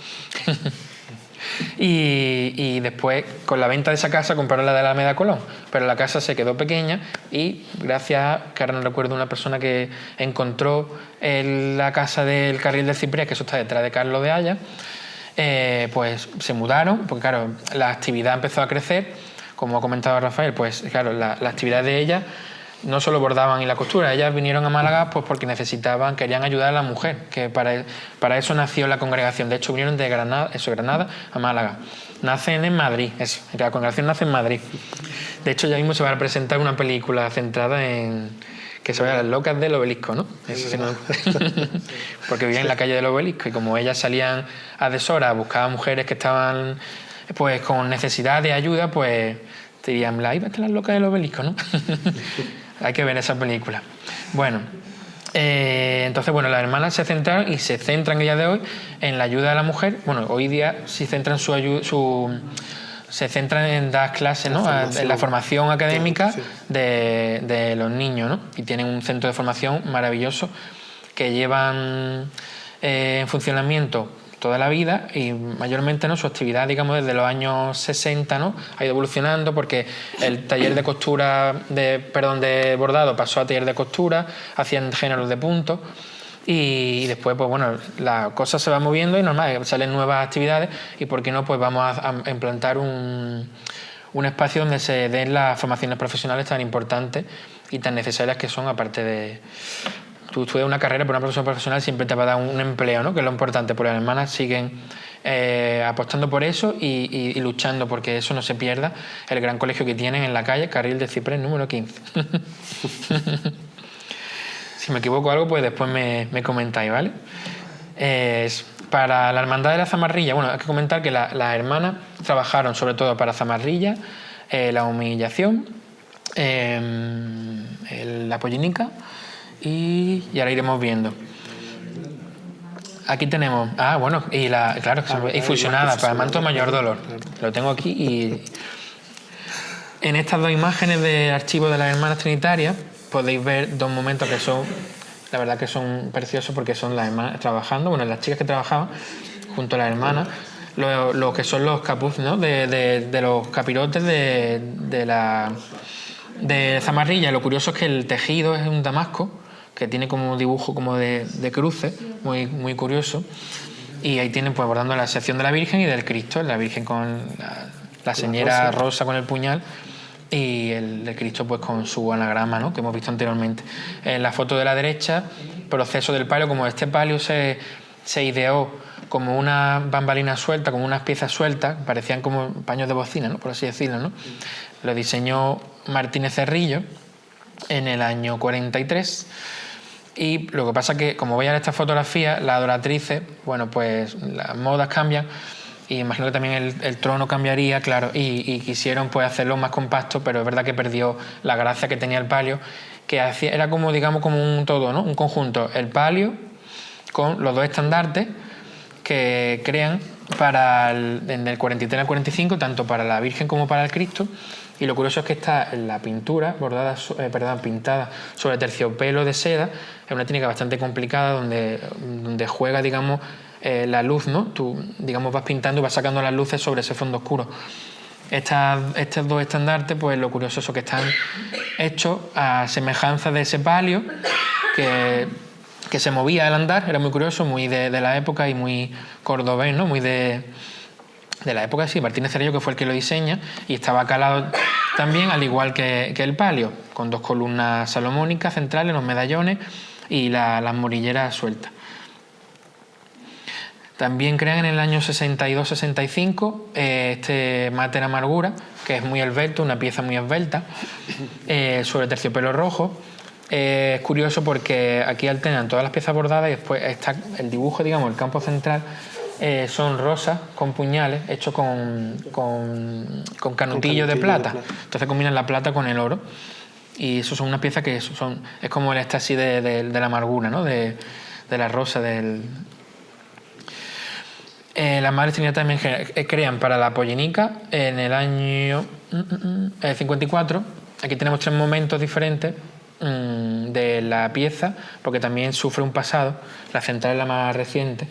Y después, con la venta de esa casa, compraron la de la Alameda Colón, pero la casa se quedó pequeña y gracias, que ahora no recuerdo, una persona que encontró la casa del Carril de Ciprés, que eso está detrás de Carlos de Haya, pues se mudaron, porque claro, la actividad empezó a crecer, como ha comentado Rafael, pues claro, la actividad de ella no solo bordaban y la costura, ellas vinieron a Málaga pues porque querían ayudar a la mujer, que para eso nació la congregación. De hecho vinieron de Granada a Málaga. Nacen en Madrid, la congregación nace en Madrid. De hecho ya mismo se va a presentar una película centrada en que se llama Las locas del Obelisco, ¿no? Porque vivían en la calle del Obelisco y como ellas salían a deshora a buscar a mujeres que estaban pues con necesidad de ayuda, pues te dirían, ahí va a estar Las locas del Obelisco, ¿no? Hay que ver esa película. Bueno, entonces, bueno, las hermanas se centran y se centran el día de hoy en la ayuda a la mujer. Bueno, hoy día sí centran se centran en dar clases, ¿no? En la formación académica de los niños, ¿no? Y tienen un centro de formación maravilloso que llevan en funcionamiento toda la vida y mayormente, ¿no? Su actividad, digamos, desde los años 60, ¿no? Ha ido evolucionando porque el taller de costura, de bordado pasó a taller de costura, hacían géneros de puntos y después, pues bueno, la cosa se va moviendo y normal, salen nuevas actividades y por qué no, pues vamos a implantar un espacio donde se den las formaciones profesionales tan importantes y tan necesarias que son, aparte de... Tú estudias una carrera, pero una profesión profesional siempre te va a dar un empleo, ¿no? Que es lo importante, porque las hermanas siguen apostando por eso y luchando porque eso no se pierda, el gran colegio que tienen en la calle Carril de Ciprés número 15. Si me equivoco algo, pues después me comentáis, ¿vale? Para la Hermandad de la Zamarrilla, bueno, hay que comentar que las hermanas trabajaron sobre todo para Zamarrilla, la humillación, la pollinica, y ahora iremos viendo. Aquí tenemos, bueno, y fusionada para el manto mayor dolor. Lo tengo aquí y en estas dos imágenes de archivo de las hermanas trinitarias podéis ver dos momentos que son la verdad que son preciosos porque son las hermanas trabajando, bueno, las chicas que trabajaban junto a las hermanas, lo que son los capuz, ¿no? de los capirotes de zamarrilla. Lo curioso es que el tejido es un damasco que tiene como un dibujo como de cruce, muy, muy curioso. Y ahí tienen pues abordando la sección de la Virgen y del Cristo, la Virgen con la señora rosa con el puñal y el Cristo pues con su anagrama, ¿no? Que hemos visto anteriormente. En la foto de la derecha, proceso del palio, como este palio se ideó como una bambalina suelta, como unas piezas sueltas, parecían como paños de bocina, ¿no? Por así decirlo, ¿no? Lo diseñó Martínez Cerrillo en el año 43. Y lo que pasa es que, como veis en esta fotografía, las adoratrices, bueno, pues las modas cambian y imagino que también el trono cambiaría, claro, y quisieron pues hacerlo más compacto, pero es verdad que perdió la gracia que tenía el palio, que era como, digamos, como un todo, ¿no? Un conjunto, el palio con los dos estandartes que crean en el 43 al 45, tanto para la Virgen como para el Cristo. Y lo curioso es que está la pintura pintada sobre terciopelo de seda. Es una técnica bastante complicada donde juega, digamos, la luz, ¿no? Tú, digamos, vas pintando y vas sacando las luces sobre ese fondo oscuro. Estos dos estandartes, pues lo curioso es que están hechos a semejanza de ese palio que se movía al andar. Era muy curioso, muy de la época y muy cordobés, ¿no? Muy de la época, sí. Martínez Cerrillo, que fue el que lo diseña, y estaba calado también, al igual que el palio, con dos columnas salomónicas centrales, los medallones y las morilleras sueltas. También crean en el año 62-65 este Mater Amargura, que es muy esbelto, una pieza muy esbelta, sobre terciopelo rojo. Es curioso porque aquí alternan todas las piezas bordadas y después está el dibujo, digamos, el campo central. Son rosas con puñales hechos con canutillos de plata. Entonces combinan la plata con el oro. Y eso son unas piezas que es como el éxtasis de la amargura, ¿no? De la rosa del... Las Madres Trinidad también crean para la pollinica en el año 54. Aquí tenemos tres momentos diferentes de la pieza, porque también sufre un pasado. La central es la más reciente.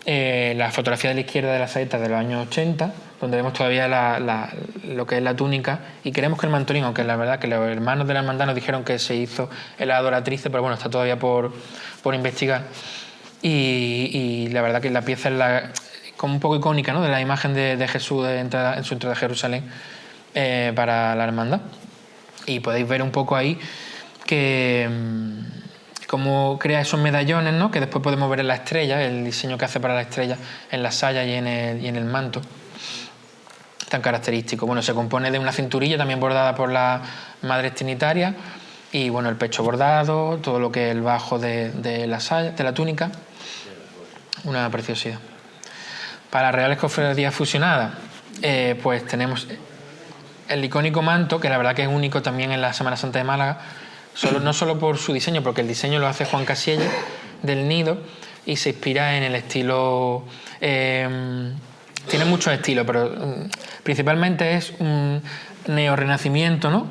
La fotografía de la izquierda de la saeta de los años 80, donde vemos todavía lo que es la túnica, y creemos que el mantolín, aunque la verdad que los hermanos de la hermandad nos dijeron que se hizo en la adoratrice, pero bueno, está todavía por investigar. Y la verdad que la pieza es como un poco icónica, ¿no? De la imagen de Jesús en su entrada a Jerusalén para la hermandad. Y podéis ver un poco ahí que cómo crea esos medallones, ¿no? Que después podemos ver en la estrella, el diseño que hace para la estrella en la saya y en el manto, tan característico. Bueno, se compone de una cinturilla también bordada por las Madres Trinitarias y bueno, el pecho bordado, todo lo que es el bajo de la saya, de la túnica, una preciosidad. Para las Reales Cofradías Fusionadas, pues tenemos el icónico manto, que la verdad que es único también en la Semana Santa de Málaga, no solo por su diseño, porque el diseño lo hace Juan Casielles del Nido y se inspira en el estilo... tiene muchos estilos, pero principalmente es un neorrenacimiento, ¿no?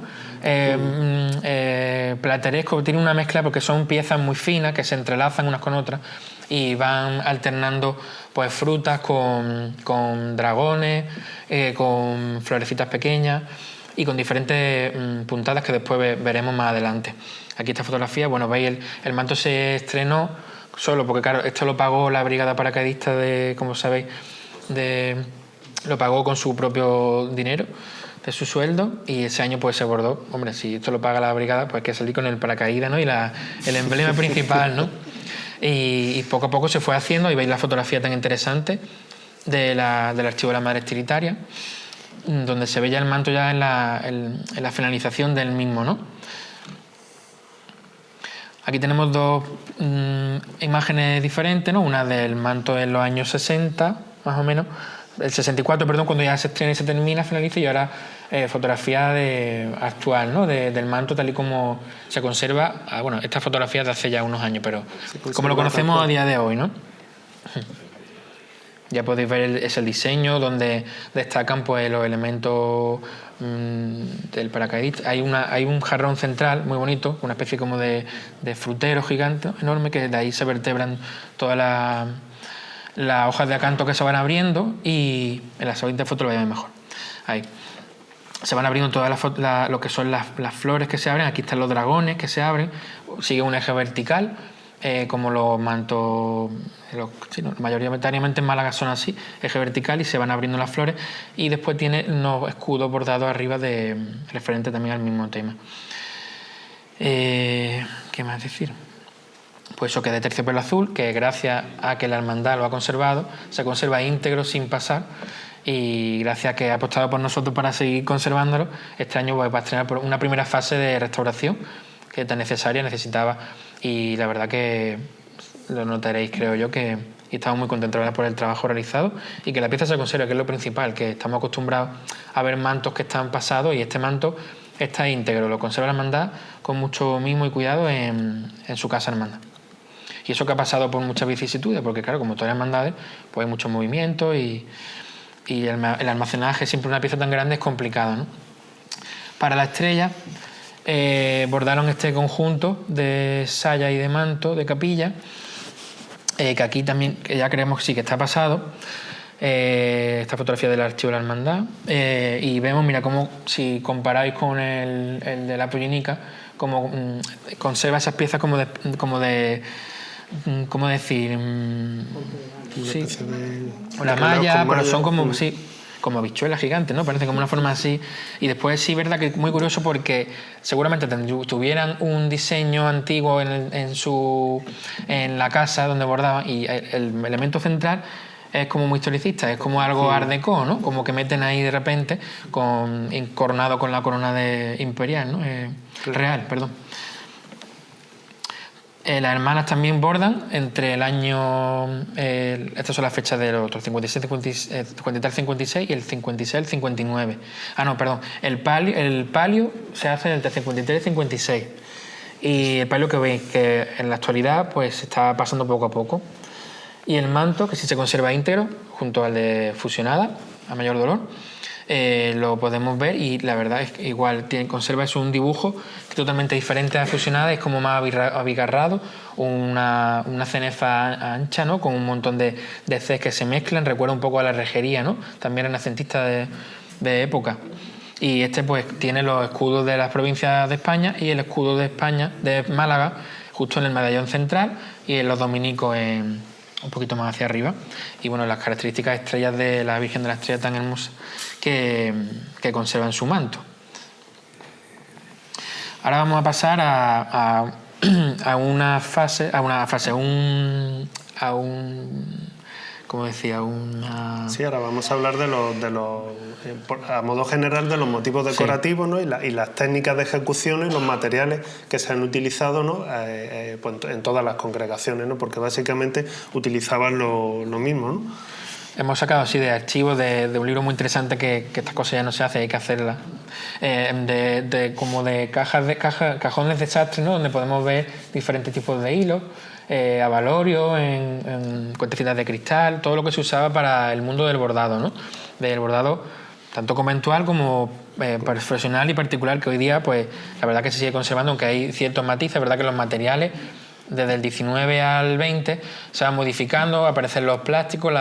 Plateresco, tiene una mezcla porque son piezas muy finas que se entrelazan unas con otras y van alternando pues frutas con dragones, con florecitas pequeñas y con diferentes puntadas que después veremos más adelante. Aquí esta fotografía, bueno, veis el manto se estrenó solo porque claro, esto lo pagó la brigada paracaidista como sabéis, lo pagó con su propio dinero, de su sueldo, y ese año pues se bordó. Hombre, si esto lo paga la brigada, pues hay que salir con el paracaídas, ¿no? Y el emblema principal, ¿no? Y poco a poco se fue haciendo, y veis la fotografía tan interesante del archivo de las Madres Trinitarias, donde se ve ya el manto ya en la finalización del mismo, ¿no? Aquí tenemos dos imágenes diferentes, ¿no? Una del manto en los años 60, más o menos, el 64, perdón, cuando ya se estrena y se termina, finaliza, y ahora fotografía actual, ¿no? Del manto tal y como se conserva. Bueno, esta fotografía de hace ya unos años, pero como lo conocemos a día de hoy, ¿no? Ya podéis ver es el diseño donde destacan pues los elementos del paracaidista. Hay un jarrón central muy bonito, una especie como de frutero gigante, enorme, que de ahí se vertebran todas las hojas de acanto que se van abriendo, y en la siguiente foto lo veis mejor. Ahí se van abriendo todas lo que son las flores que se abren. Aquí están los dragones que se abren, sigue un eje vertical, como los mantos, mayoritariamente en Málaga son así, eje vertical, y se van abriendo las flores, y después tiene unos escudos bordados arriba referente también al mismo tema. ¿Qué más decir? Pues eso, que de terciopelo azul, que gracias a que la hermandad lo ha conservado, se conserva íntegro sin pasar, y gracias a que ha apostado por nosotros para seguir conservándolo, este año va a estrenar por una primera fase de restauración que tan necesaria necesitaba, y la verdad que lo notaréis, creo yo, que estamos muy contentos por el trabajo realizado y que la pieza se conserve, que es lo principal, que estamos acostumbrados a ver mantos que están pasados, y este manto está íntegro, lo conserva la hermandad con mucho mimo y cuidado en su casa hermandad. Y eso que ha pasado por muchas vicisitudes, porque claro, como todas las hermandades, pues hay mucho movimiento, y el almacenaje, siempre una pieza tan grande, es complicado, ¿no? Para la estrella bordaron este conjunto de saya y de manto de capilla, que aquí también, que ya creemos que sí que está pasado, esta fotografía del archivo de la hermandad, y vemos, mira, cómo si comparáis con el de la Pollinica, como conserva esas piezas como de ¿cómo decir? Sí, una malla, pero son como, sí, como habichuelas gigantes, ¿no? Parece como una forma así. Y después sí, verdad que es muy curioso, porque seguramente tuvieran un diseño antiguo en la casa donde bordaban, y el elemento central es como muy historicista, es como algo art déco, ¿no? Como que meten ahí de repente coronado con la corona imperial, ¿no? Real, perdón. Las hermanas también bordan entre el año... estas son las fechas de los otros, 53-56 y el 56-59. Ah, no, perdón. El palio se hace entre 53-56. Y el palio que veis, que en la actualidad pues se está pasando poco a poco. Y el manto, que sí se conserva íntegro, junto al de fusionada, a mayor dolor, lo podemos ver, y la verdad es que igual conserva eso, un dibujo totalmente diferente a la fusionada, es como más abigarrado, una cenefa ancha, ¿no? Con un montón de Cs que se mezclan, recuerda un poco a la rejería, ¿no? También renacentista de época. Y este pues tiene los escudos de las provincias de España y el escudo de España, de Málaga, justo en el medallón central, y en los dominicos un poquito más hacia arriba. Y bueno, las características estrellas de la Virgen de la Estrella tan hermosa que conservan su manto. Ahora vamos a pasar a una fase, ¿cómo decía? Sí, ahora vamos a hablar a modo general, de los motivos decorativos, ¿no? y las técnicas de ejecución y los materiales que se han utilizado, ¿no? Pues en todas las congregaciones, ¿no? Porque básicamente utilizaban lo mismo, ¿no? Hemos sacado así de archivos de un libro muy interesante, que estas cosas ya no se hacen, hay que hacerlas, como de cajones de sastre, ¿no? Donde podemos ver diferentes tipos de hilos, avalorio, en cuentecitas de cristal, todo lo que se usaba para el mundo del bordado, ¿no? Del bordado tanto conventual como profesional y particular, que hoy día pues la verdad que se sigue conservando, aunque hay ciertos matices. Verdad que los materiales desde el 19 al 20 se van modificando, aparecen los plásticos,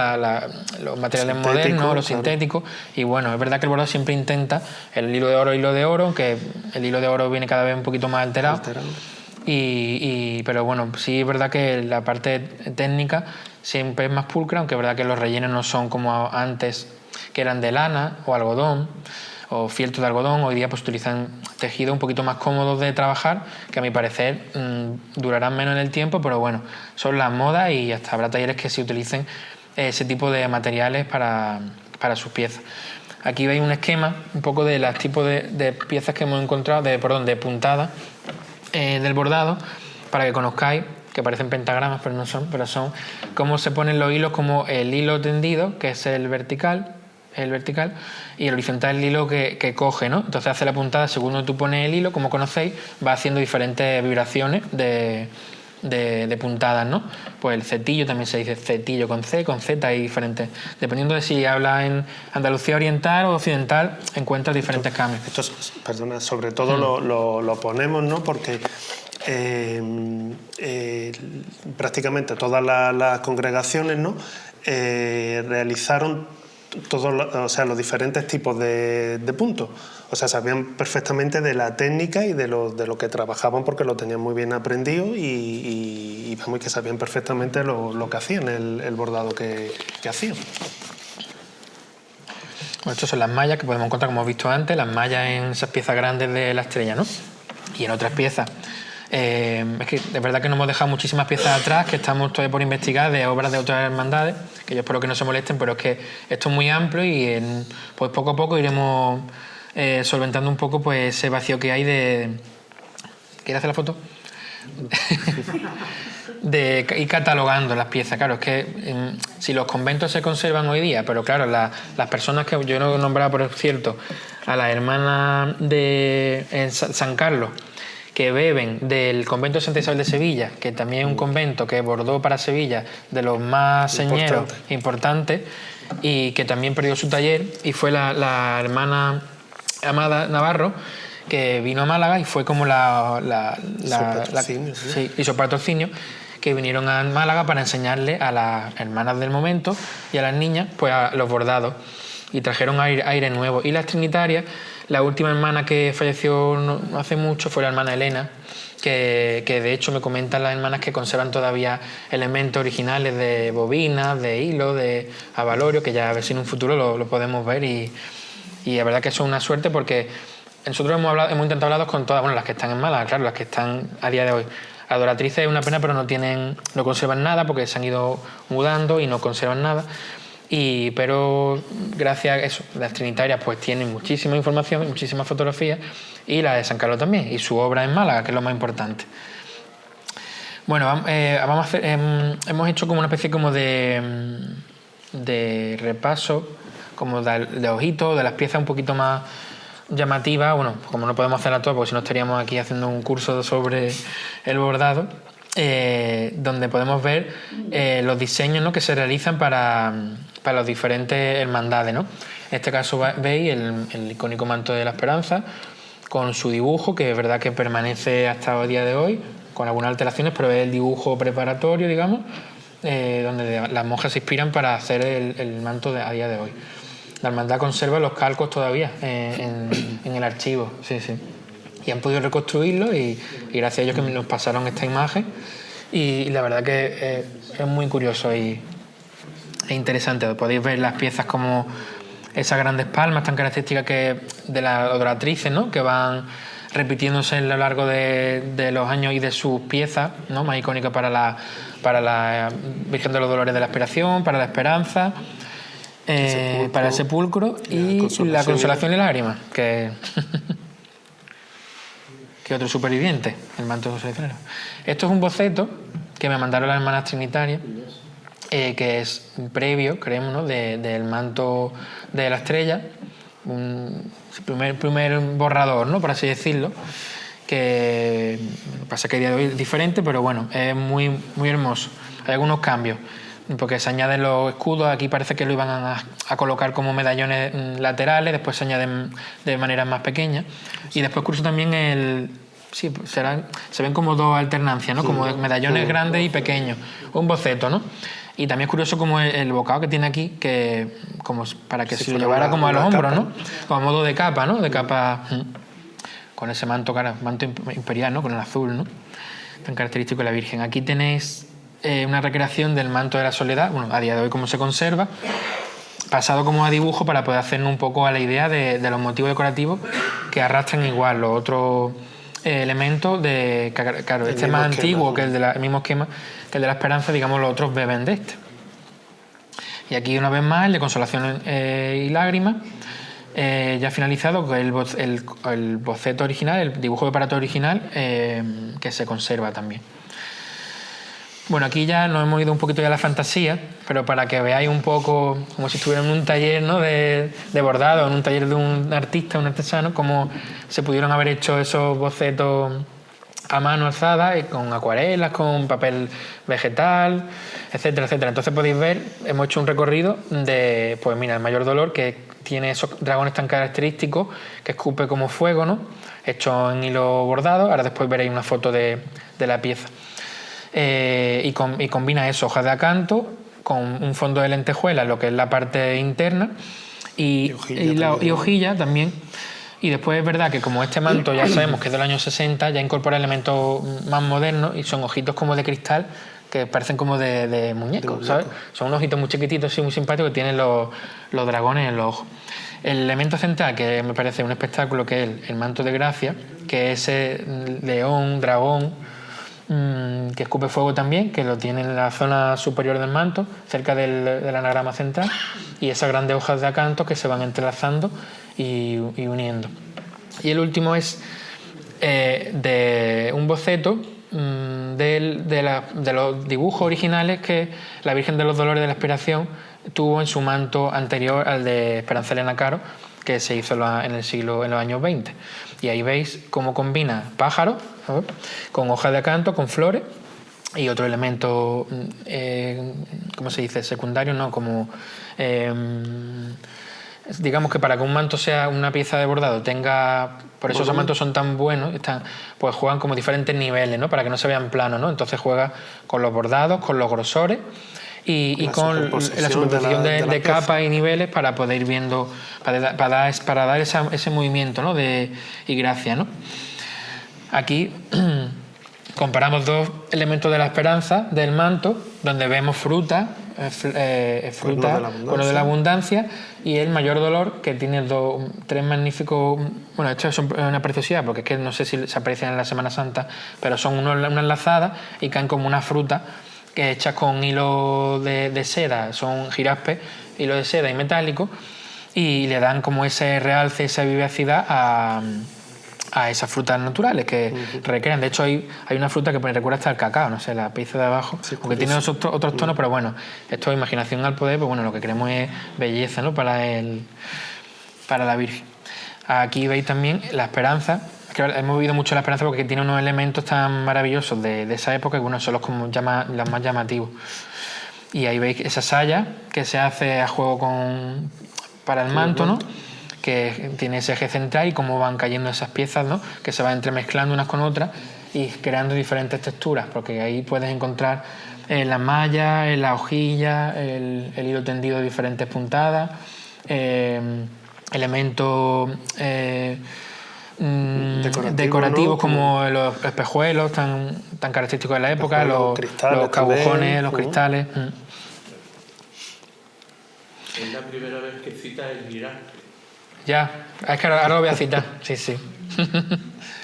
los materiales modernos, los sintéticos, y bueno, es verdad que el bordado siempre intenta el hilo de oro, aunque el hilo de oro viene cada vez un poquito más alterado. Pero bueno, sí es verdad que la parte técnica siempre es más pulcra, aunque es verdad que los rellenos no son como antes, que eran de lana o algodón o fieltro de algodón. Hoy día pues utilizan tejidos un poquito más cómodos de trabajar, que a mi parecer durarán menos en el tiempo, pero bueno, son las modas, y hasta habrá talleres que se utilicen ese tipo de materiales para sus piezas. Aquí veis un esquema un poco de los tipos de piezas que hemos encontrado, de puntadas del bordado, para que conozcáis, que parecen pentagramas pero no son, pero son cómo se ponen los hilos, como el hilo tendido, que es el vertical, y el horizontal, el hilo que coge, ¿no? Entonces hace la puntada según tú pones el hilo, como conocéis, va haciendo diferentes vibraciones de de puntadas, ¿no? Pues el cetillo también se dice cetillo con C, con Z, hay diferentes. Dependiendo de si habla en Andalucía oriental o occidental, encuentras diferentes cambios. Esto, perdona, sobre todo lo ponemos, ¿no? Porque prácticamente todas las congregaciones, ¿no? Realizaron los diferentes tipos de puntos. O sea, sabían perfectamente de la técnica y de lo que trabajaban porque lo tenían muy bien aprendido y vamos, que sabían perfectamente lo que hacían, el bordado que hacían. Bueno, estas son las mallas que podemos encontrar, como hemos visto antes, las mallas en esas piezas grandes de la estrella, ¿no? Y en otras piezas. Es que de verdad que nos hemos dejado muchísimas piezas atrás que estamos todavía por investigar de obras de otras hermandades, que yo espero que no se molesten, pero es que esto es muy amplio y pues poco a poco iremos solventando un poco pues ese vacío que hay de... ¿Quieres hacer la foto? De ir catalogando las piezas. Claro, es que si los conventos se conservan hoy día, pero claro, las personas que yo no he nombrado, por cierto, a las hermanas de San Carlos, que beben del convento de Santa Isabel de Sevilla, que también es un convento que bordó para Sevilla de los más señeros importantes y que también perdió su taller, y fue la hermana Amada Navarro, que vino a Málaga y fue como y su patrocinio, que vinieron a Málaga para enseñarle a las hermanas del momento y a las niñas pues a los bordados, y trajeron aire nuevo. Y las trinitarias, la última hermana que falleció no hace mucho fue la hermana Elena, que de hecho me comentan las hermanas que conservan todavía elementos originales de bobinas, de hilo, de avalorio, que ya a ver si en un futuro lo podemos ver, y la verdad que eso es una suerte, porque nosotros hemos intentado hablar con todas, bueno, las que están en Málaga, claro, las que están a día de hoy. Adoratrices es una pena, pero no conservan nada porque se han ido mudando y no conservan nada. Pero gracias a eso, las trinitarias pues tienen muchísima información, muchísimas fotografías, y la de San Carlos también, y su obra en Málaga, que es lo más importante. Bueno, vamos a hacer, hemos hecho como una especie como de repaso, como de ojitos, de las piezas un poquito más llamativas. Bueno, como no podemos hacerla todas, porque si no estaríamos aquí haciendo un curso sobre el bordado, donde podemos ver los diseños, ¿no?, que se realizan para los diferentes hermandades, ¿no? En este caso veis el icónico manto de la Esperanza con su dibujo, que es verdad que permanece hasta el día de hoy, con algunas alteraciones, pero es el dibujo preparatorio, digamos, donde las monjas se inspiran para hacer el manto a día de hoy. La hermandad conserva los calcos todavía en el archivo, sí. Y han podido reconstruirlo, y gracias a ellos que nos pasaron esta imagen, y la verdad que es muy curioso y es interesante. Podéis ver las piezas como esas grandes palmas tan características de las adoratrices, ¿no?, que van repitiéndose a lo largo de los años, y de sus piezas, ¿no?, más icónicas para la Virgen de los Dolores de la Aspiración, para la Esperanza, para el sepulcro y la consolación y la lágrima, que otro superviviente, el manto de José de Ferrero. Esto es un boceto que me mandaron las hermanas trinitarias, que es previo, creemos, ¿no?, del manto de la estrella, un primer borrador, ¿no?, por así decirlo, que pasa que a día de hoy es diferente, pero bueno, es muy, muy hermoso. Hay algunos cambios, porque se añaden los escudos. Aquí parece que lo iban a colocar como medallones laterales, después se añaden de manera más pequeña, y después curso también se ven como dos alternancias, ¿no?, como medallones grandes y pequeños, un boceto, ¿no? Y también es curioso como el bocado que tiene aquí, que como para que se lo llevara como a los hombros, ¿no?, como a modo de capa, ¿no?, de capa, con ese manto imperial, ¿no?, con el azul, ¿no?, tan característico de la Virgen. Aquí tenéis una recreación del manto de la Soledad, bueno, a día de hoy cómo se conserva, pasado como a dibujo, para poder hacernos un poco a la idea de los motivos decorativos que arrastran igual los otros elementos claro, este es más antiguo que el mismo esquema que el de la Esperanza, digamos, los otros beben de este. Y aquí una vez más el de Consolación y Lágrimas, ya finalizado, con el boceto original, el dibujo preparatorio original, que se conserva también. Bueno, aquí ya nos hemos ido un poquito ya a la fantasía, pero para que veáis un poco, como si estuviera en un taller, ¿no?, de bordado, en un taller de un artista, un artesano, cómo se pudieron haber hecho esos bocetos a mano alzada, con acuarelas, con papel vegetal, etcétera, etcétera. Entonces podéis ver, hemos hecho un recorrido de, pues mira, el mayor dolor, que tiene esos dragones tan característicos, que escupe como fuego, ¿no? Hecho en hilo bordado. Ahora después veréis una foto de la pieza. Y combina eso, hojas de acanto, con un fondo de lentejuela, lo que es la parte interna, y hojilla también. Y después es verdad que como este manto ya sabemos que es del año 60, ya incorpora elementos más modernos y son ojitos como de cristal que parecen como de muñecos, ¿sabes? Son unos ojitos muy chiquititos y muy simpáticos que tienen los dragones en los ojos. El elemento central, que me parece un espectáculo, que es el manto de gracia, que es ese león, dragón, que escupe fuego también, que lo tiene en la zona superior del manto, cerca del anagrama central, y esas grandes hojas de acanto que se van entrelazando y uniendo. Y el último es de un boceto de los dibujos originales que la Virgen de los Dolores de la Expiración tuvo en su manto anterior al de Esperanza Elena Caro, que se hizo en los años 20. Y ahí veis cómo combina pájaros, ¿sabes?, con hojas de acanto, con flores y otro elemento, ¿cómo se dice?, secundario, no, como digamos que para que un manto sea una pieza de bordado tenga, por eso esos mantos son tan buenos, pues juegan como diferentes niveles, ¿no?, para que no se vean planos, ¿no? Entonces juega con los bordados, con los grosores y con la superposición de capas y niveles para poder ir viendo, para dar ese movimiento, ¿no?, y gracia, ¿no? Aquí comparamos dos elementos de la esperanza del manto, donde vemos fruta, cuerno de la abundancia, y el mayor dolor, que tiene tres magníficos. Bueno, esto es una preciosidad, porque es que no sé si se aprecian en la Semana Santa, pero son una enlazada y caen como una fruta, que hechas con hilo de seda, son jiraspes, hilo de seda y metálico, y le dan como ese realce, esa vivacidad a esas frutas naturales que recrean. De hecho, hay una fruta que me recuerda hasta el cacao, no sé, la pieza de abajo, sí, aunque tiene otros tonos, pero bueno, esto es imaginación al poder, pues bueno, lo que queremos es belleza, ¿no?, para la Virgen. Aquí veis también la esperanza. Es que hemos vivido mucho la esperanza porque tiene unos elementos tan maravillosos de esa época que, bueno, son los más llamativos. Y ahí veis esa saya que se hace a juego para el manto, ¿no?, que tiene ese eje central y cómo van cayendo esas piezas, ¿no?, que se van entremezclando unas con otras y creando diferentes texturas, porque ahí puedes encontrar en las mallas, en la hojilla, el hilo tendido de diferentes puntadas, elementos decorativos, ¿no?, como los espejuelos tan característicos de la época, los cabujones, los cristales. Es la primera vez que citas el giraspe. Ya, es que ahora lo voy a citar, sí.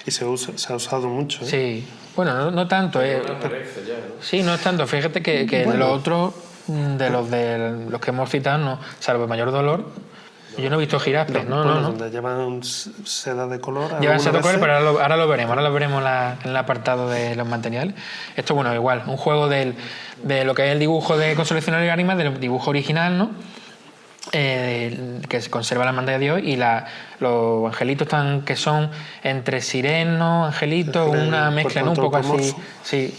Y se ha usado mucho, ¿eh? Sí, bueno, no tanto. No aparece ya, ¿no? Sí, no es tanto. Fíjate que bueno, los otros, de los que hemos citado, no, salvo el mayor dolor, yo no he visto jiraspes, no. Donde llevan seda de color. Llevan seda de color, pero ahora lo veremos. Ahora lo veremos en el apartado de los materiales. Esto, bueno, igual, un juego de lo que es el dibujo de Consolación de Lágrimas, del dibujo original, ¿no?, que se conserva la Hermandad de Dios, y los angelitos que son entre sirenos, angelitos, una mezcla, ¿no?, un poco así, sí,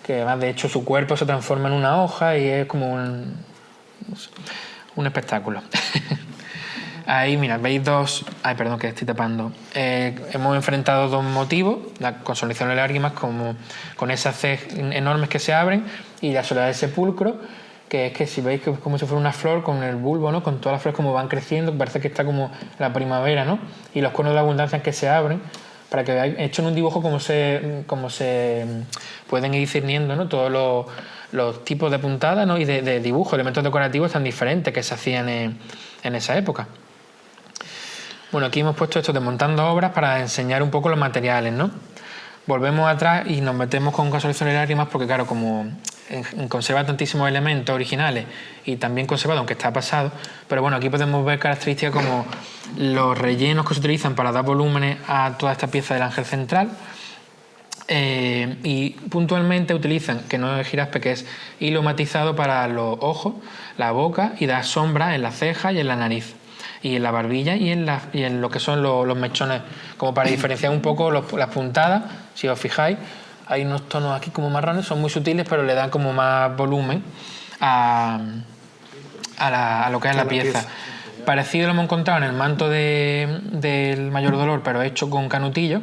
que además de hecho su cuerpo se transforma en una hoja y es como un espectáculo. Ahí, mira, veis perdón, que estoy tapando. Hemos enfrentado dos motivos: la Consolación de Lágrimas, como con esas C enormes que se abren, y la Soledad del Sepulcro, que es que si veis que es como si fuera una flor con el bulbo, ¿no?, con todas las flores como van creciendo, parece que está como la primavera, ¿no?, y los cuernos de la abundancia que se abren, para que veáis, hecho en un dibujo como se pueden ir discerniendo, ¿no?, todos los tipos de puntadas, ¿no?, y de dibujo, elementos decorativos tan diferentes que se hacían en esa época. Bueno, aquí hemos puesto esto de montando obras para enseñar un poco los materiales, ¿no? Volvemos atrás y nos metemos con Consolación de Lágrimas porque, claro, como conserva tantísimos elementos originales y también conservado, aunque está pasado, pero bueno, aquí podemos ver características como los rellenos que se utilizan para dar volúmenes a toda esta pieza del ángel central, y puntualmente utilizan, que no es giraspe, que es hilo matizado para los ojos, la boca, y da sombra en la ceja y en la nariz, y en la barbilla y en lo que son los mechones, como para diferenciar un poco las puntadas si os fijáis, hay unos tonos aquí como marrones, son muy sutiles, pero le dan como más volumen a lo que es la pieza. Parecido lo hemos encontrado en el manto del Mayor Dolor, pero hecho con canutillo.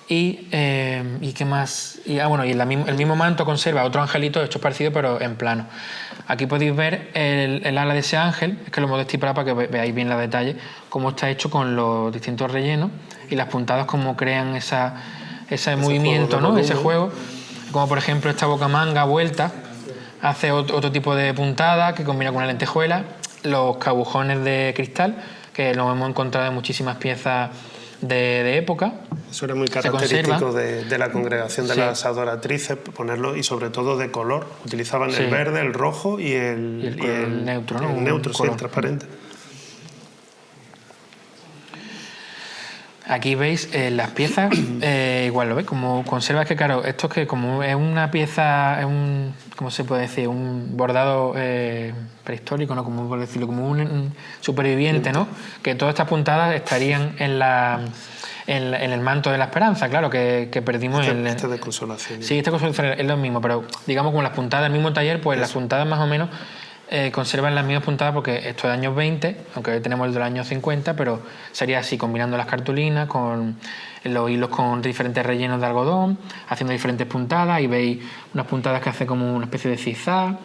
Y qué más. Y el mismo manto conserva otro angelito hecho parecido, pero en plano. Aquí podéis ver el ala de ese ángel, es que lo hemos destipado para que veáis bien los detalles, cómo está hecho con los distintos rellenos y las puntadas, cómo crean ese movimiento, ¿no? Ese juego. Como por ejemplo esta bocamanga vuelta, hace otro tipo de puntada que combina con una lentejuela. Los cabujones de cristal, que los hemos encontrado en muchísimas piezas de época. Eso era muy característico de la congregación de las adoratrices, ponerlo, y sobre todo de color. Utilizaban el verde, el rojo y el neutro, ¿no? El neutro, sí, el transparente. Aquí veis las piezas, igual lo veis, como conserva, que claro, esto es que como es una pieza, es un, ¿cómo se puede decir? Un bordado prehistórico, ¿no? Como por decirlo, como un superviviente, ¿no? Que todas estas puntadas estarían en el manto de la esperanza, claro, que perdimos Este de consolación. Sí, este de consolación es lo mismo, pero digamos como las puntadas del mismo taller, pues las puntadas más o menos conservan las mismas puntadas, porque esto es de años 20, aunque hoy tenemos el del año 50, pero sería así, combinando las cartulinas con los hilos con diferentes rellenos de algodón, haciendo diferentes puntadas, y veis unas puntadas que hace como una especie de zigzag.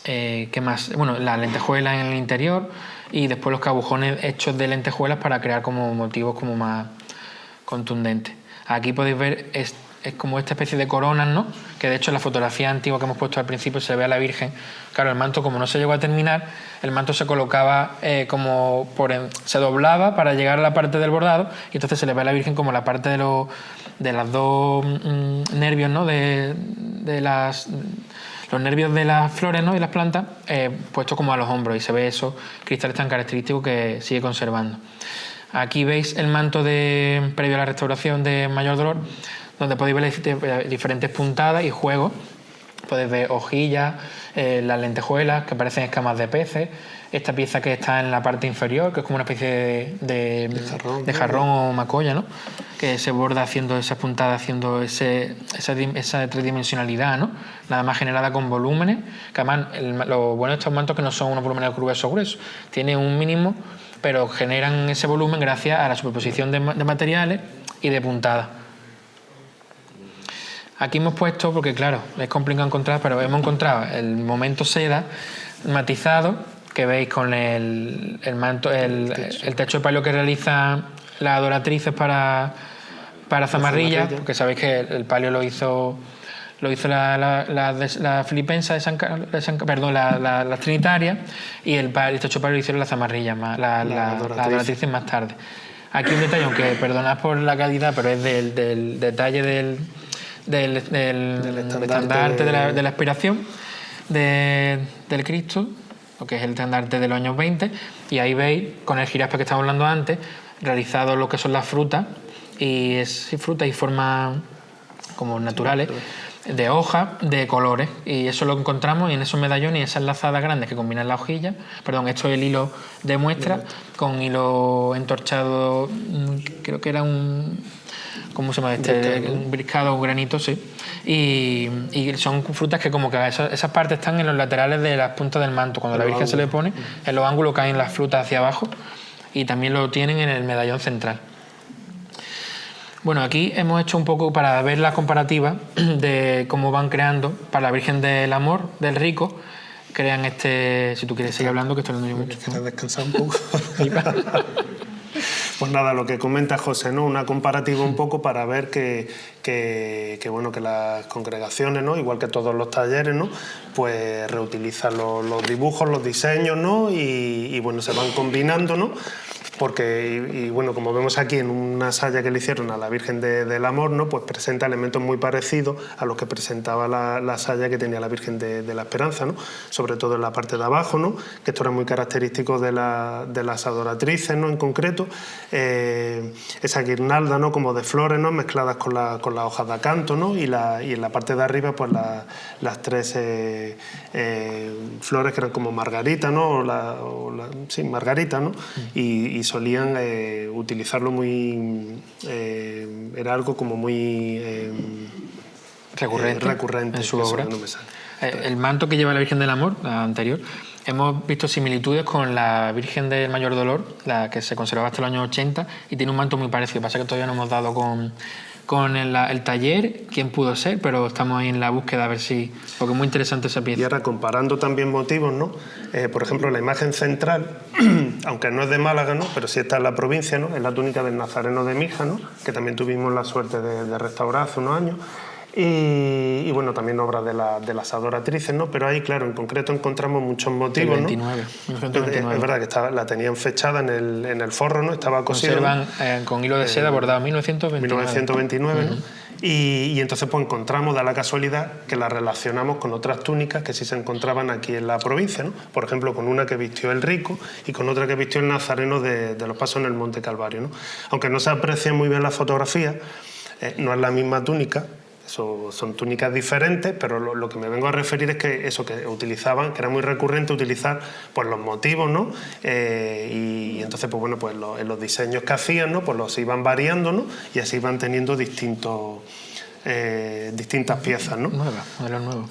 ¿Qué más? Bueno, las lentejuelas en el interior, y después los cabujones hechos de lentejuelas para crear como motivos como más contundentes. Aquí podéis ver es como esta especie de coronas, ¿no? Que de hecho en la fotografía antigua que hemos puesto al principio se ve a la Virgen. Claro, el manto, como no se llegó a terminar, el manto se colocaba se doblaba para llegar a la parte del bordado, y entonces se le ve a la Virgen como la parte de las dos nervios, ¿no? Los nervios de las flores, ¿no? Y las plantas, puestos como a los hombros, y se ve esos cristales tan característicos que sigue conservando. Aquí veis el manto previo a la restauración de Mayor Dolor, donde podéis ver diferentes puntadas y juegos. Podéis ver hojillas, las lentejuelas que parecen escamas de peces, esta pieza que está en la parte inferior, que es como una especie de jarrón o macolla, ¿no? Que se borda haciendo esas puntadas, haciendo esa tridimensionalidad, ¿no? Nada más generada con volúmenes, que además lo bueno de estos mantos es que no son unos volúmenes gruesos, tienen un mínimo, pero generan ese volumen gracias a la superposición de materiales y de puntadas. Aquí hemos puesto, porque claro, es complicado encontrar, pero hemos encontrado el momento seda matizado, que veis con el manto, el techo de palio que realizan las adoratrices para zamarrillas, porque sabéis que el palio lo hizo la filipensa la trinitaria, y el techo de palio lo hicieron las zamarrillas, las adoratrices más tarde. Aquí un detalle, aunque perdonad por la calidad, pero es del detalle del estandarte de la aspiración del Cristo, lo que es el estandarte de los años 20, y ahí veis con el giraspe que estábamos hablando antes, realizado lo que son las frutas, y frutas y formas como naturales, de hojas, de colores, y eso lo encontramos en esos medallones y esas lazadas grandes que combinan la hojilla, esto es el hilo de muestra, con hilo entorchado, creo que era ¿cómo se llama un briscado, un granito, sí. Y son frutas que como que esas partes están en los laterales de las puntas del manto. Cuando la Virgen se le pone, en los ángulos caen las frutas hacia abajo, y también lo tienen en el medallón central. Bueno, aquí hemos hecho un poco para ver la comparativa de cómo van creando para la Virgen del Amor, del Rico. Crean si tú quieres seguir hablando, que estoy hablando yo mucho. ¿Quieres descansar un poco? Pues nada, lo que comenta José, ¿no? Una comparativa un poco para ver que las congregaciones, ¿no? Igual que todos los talleres, ¿no? Pues reutilizan los dibujos, los diseños, ¿no? Y bueno, se van combinando, ¿no? Porque, como vemos aquí en una saya que le hicieron a la Virgen del Amor, ¿no? Pues presenta elementos muy parecidos a los que presentaba la saya que tenía la Virgen de la Esperanza, ¿no? Sobre todo en la parte de abajo, ¿no? Que esto era muy característico de las adoratrices, ¿no? En concreto, esa guirnalda, ¿no? Como de flores, ¿no? Mezcladas con las hojas de acanto, ¿no? Y en la parte de arriba, pues las tres flores que eran como margarita, ¿no? Margarita, ¿no? Y solían utilizarlo muy... era algo como muy... recurrente en su eso obra. no me sale. El manto que lleva la Virgen del Amor, la anterior, hemos visto similitudes con la Virgen del Mayor Dolor, la que se conservaba hasta los años 80, y tiene un manto muy parecido. Pasa que todavía no hemos dado con el taller quién pudo ser, pero estamos ahí en la búsqueda a ver si... Porque es muy interesante esa pieza. Y ahora comparando también motivos, ¿no? Por ejemplo, la imagen central, aunque no es de Málaga, ¿no? Pero sí está en la provincia, ¿no? Es la túnica del Nazareno de Mija, ¿no? Que también tuvimos la suerte de restaurar hace unos años. Y bueno, también obras de las adoratrices, ¿no? Pero ahí, claro, en concreto encontramos muchos motivos, El 29, ¿no? 1929. Es verdad que la tenían fechada en el forro, ¿no? Estaba cosido. Conservan con hilo de seda bordado 1929. 1929, ¿no? Y entonces pues encontramos, da la casualidad, que la relacionamos con otras túnicas que sí se encontraban aquí en la provincia, ¿no? Por ejemplo, con una que vistió el Rico y con otra que vistió el Nazareno de los Pasos en el Monte Calvario, ¿no? Aunque no se aprecia muy bien la fotografía, no es la misma túnica. Son túnicas diferentes, pero lo que me vengo a referir es que eso que utilizaban, que era muy recurrente utilizar pues los motivos, ¿no? Y entonces pues bueno, pues en los diseños que hacían, ¿no? Pues los iban variando, ¿no? Y así iban teniendo distintas piezas, ¿no? Modelos nuevos.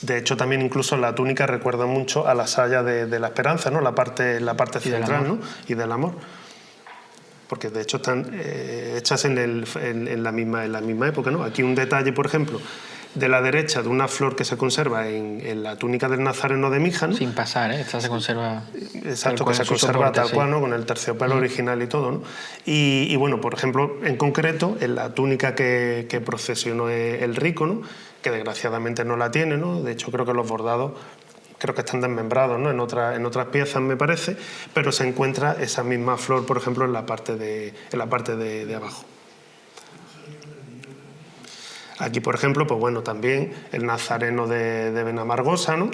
De hecho, también incluso la túnica recuerda mucho a la saya de la Esperanza, ¿no? La parte central, ¿no? Y del amor. Porque de hecho están hechas en la misma época, ¿no? Aquí un detalle, por ejemplo, de la derecha de una flor que se conserva en la túnica del Nazareno de Mija, ¿no? Sin pasar, ¿eh? Esta se conserva. Exacto, que se conserva tal cual, ¿no? Con el terciopelo original y todo, ¿no? Y bueno, por ejemplo, en concreto, en la túnica que procesionó el Rico, ¿no? Que desgraciadamente no la tiene, ¿no? De hecho, creo que los bordados que están desmembrados, ¿no? En otras piezas, me parece, pero se encuentra esa misma flor, por ejemplo, en la parte de abajo. Aquí, por ejemplo, pues bueno, también el Nazareno de Benamargosa, ¿no?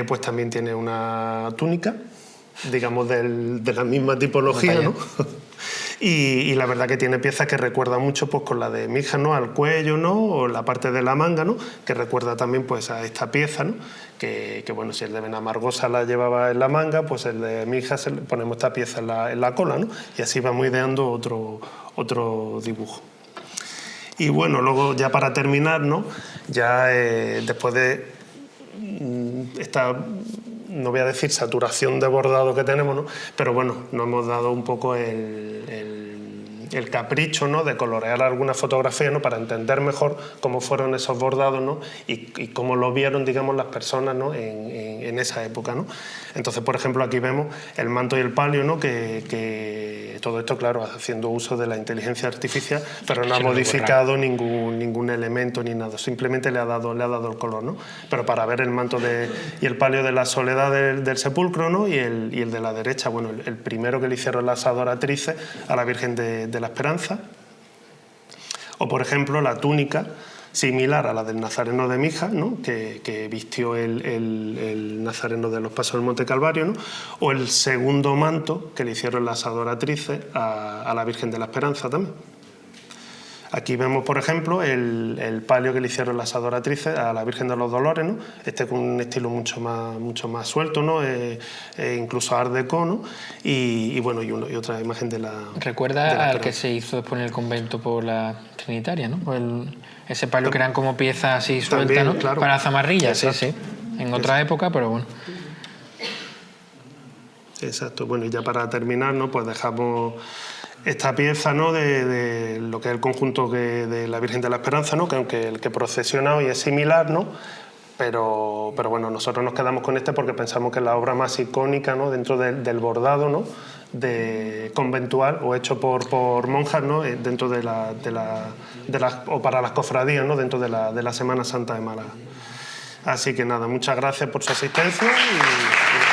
Pues también tiene una túnica, digamos, de la misma tipología, ¿no? Y la verdad que tiene piezas que recuerdan mucho pues con la de Mija, ¿no? Al cuello, ¿no? O la parte de la manga, ¿no? Que recuerda también pues a esta pieza, ¿no? Que bueno, si el de Benamargosa la llevaba en la manga, pues el de Mija ponemos esta pieza en la cola, ¿no? Y así vamos ideando otro dibujo. Y bueno, luego ya para terminar, ¿no? Ya después de esta, no voy a decir saturación de bordado que tenemos, ¿no? Pero bueno, nos hemos dado un poco el capricho, ¿no? De colorear alguna fotografía, ¿no? Para entender mejor cómo fueron esos bordados, ¿no? Y cómo lo vieron, digamos, las personas, ¿no? En esa época, ¿no? Entonces, por ejemplo, aquí vemos el manto y el palio, ¿no? Que todo esto, claro, haciendo uso de la inteligencia artificial, pero no ha modificado ningún elemento ni nada, simplemente le ha dado el color, ¿no? Pero para ver el manto y el palio de la Soledad del Sepulcro, ¿no? Y el de la derecha, bueno, el primero que le hicieron las adoratrices a la Virgen de la Esperanza. O, por ejemplo, la túnica similar a la del Nazareno de Mija, ¿no? que vistió el Nazareno de los Pasos del Monte Calvario, ¿no? O el segundo manto que le hicieron las adoratrices a la Virgen de la Esperanza también. Aquí vemos, por ejemplo, el palio que le hicieron las adoratrices a la Virgen de los Dolores, ¿no? Con un estilo mucho más suelto, ¿no? Incluso art déco, ¿no? Y bueno, y otra imagen de la... Recuerda al que se hizo después en el convento por la Trinitaria, ¿no? Ese palio que eran como piezas así sueltas, ¿no? Claro. Para zamarrillas, sí. En otra época, pero bueno. Exacto. Bueno, y ya para terminar, ¿no? Pues dejamos esta pieza, ¿no? de lo que es el conjunto de la Virgen de la Esperanza, ¿no? Que aunque el que procesiona hoy es similar, ¿no? Pero bueno, nosotros nos quedamos con este porque pensamos que es la obra más icónica, ¿no? Dentro del bordado, ¿no? Conventual o hecho por monjas, ¿no? Dentro o para las cofradías, ¿no? Dentro de la Semana Santa de Málaga. Así que nada, muchas gracias por su asistencia y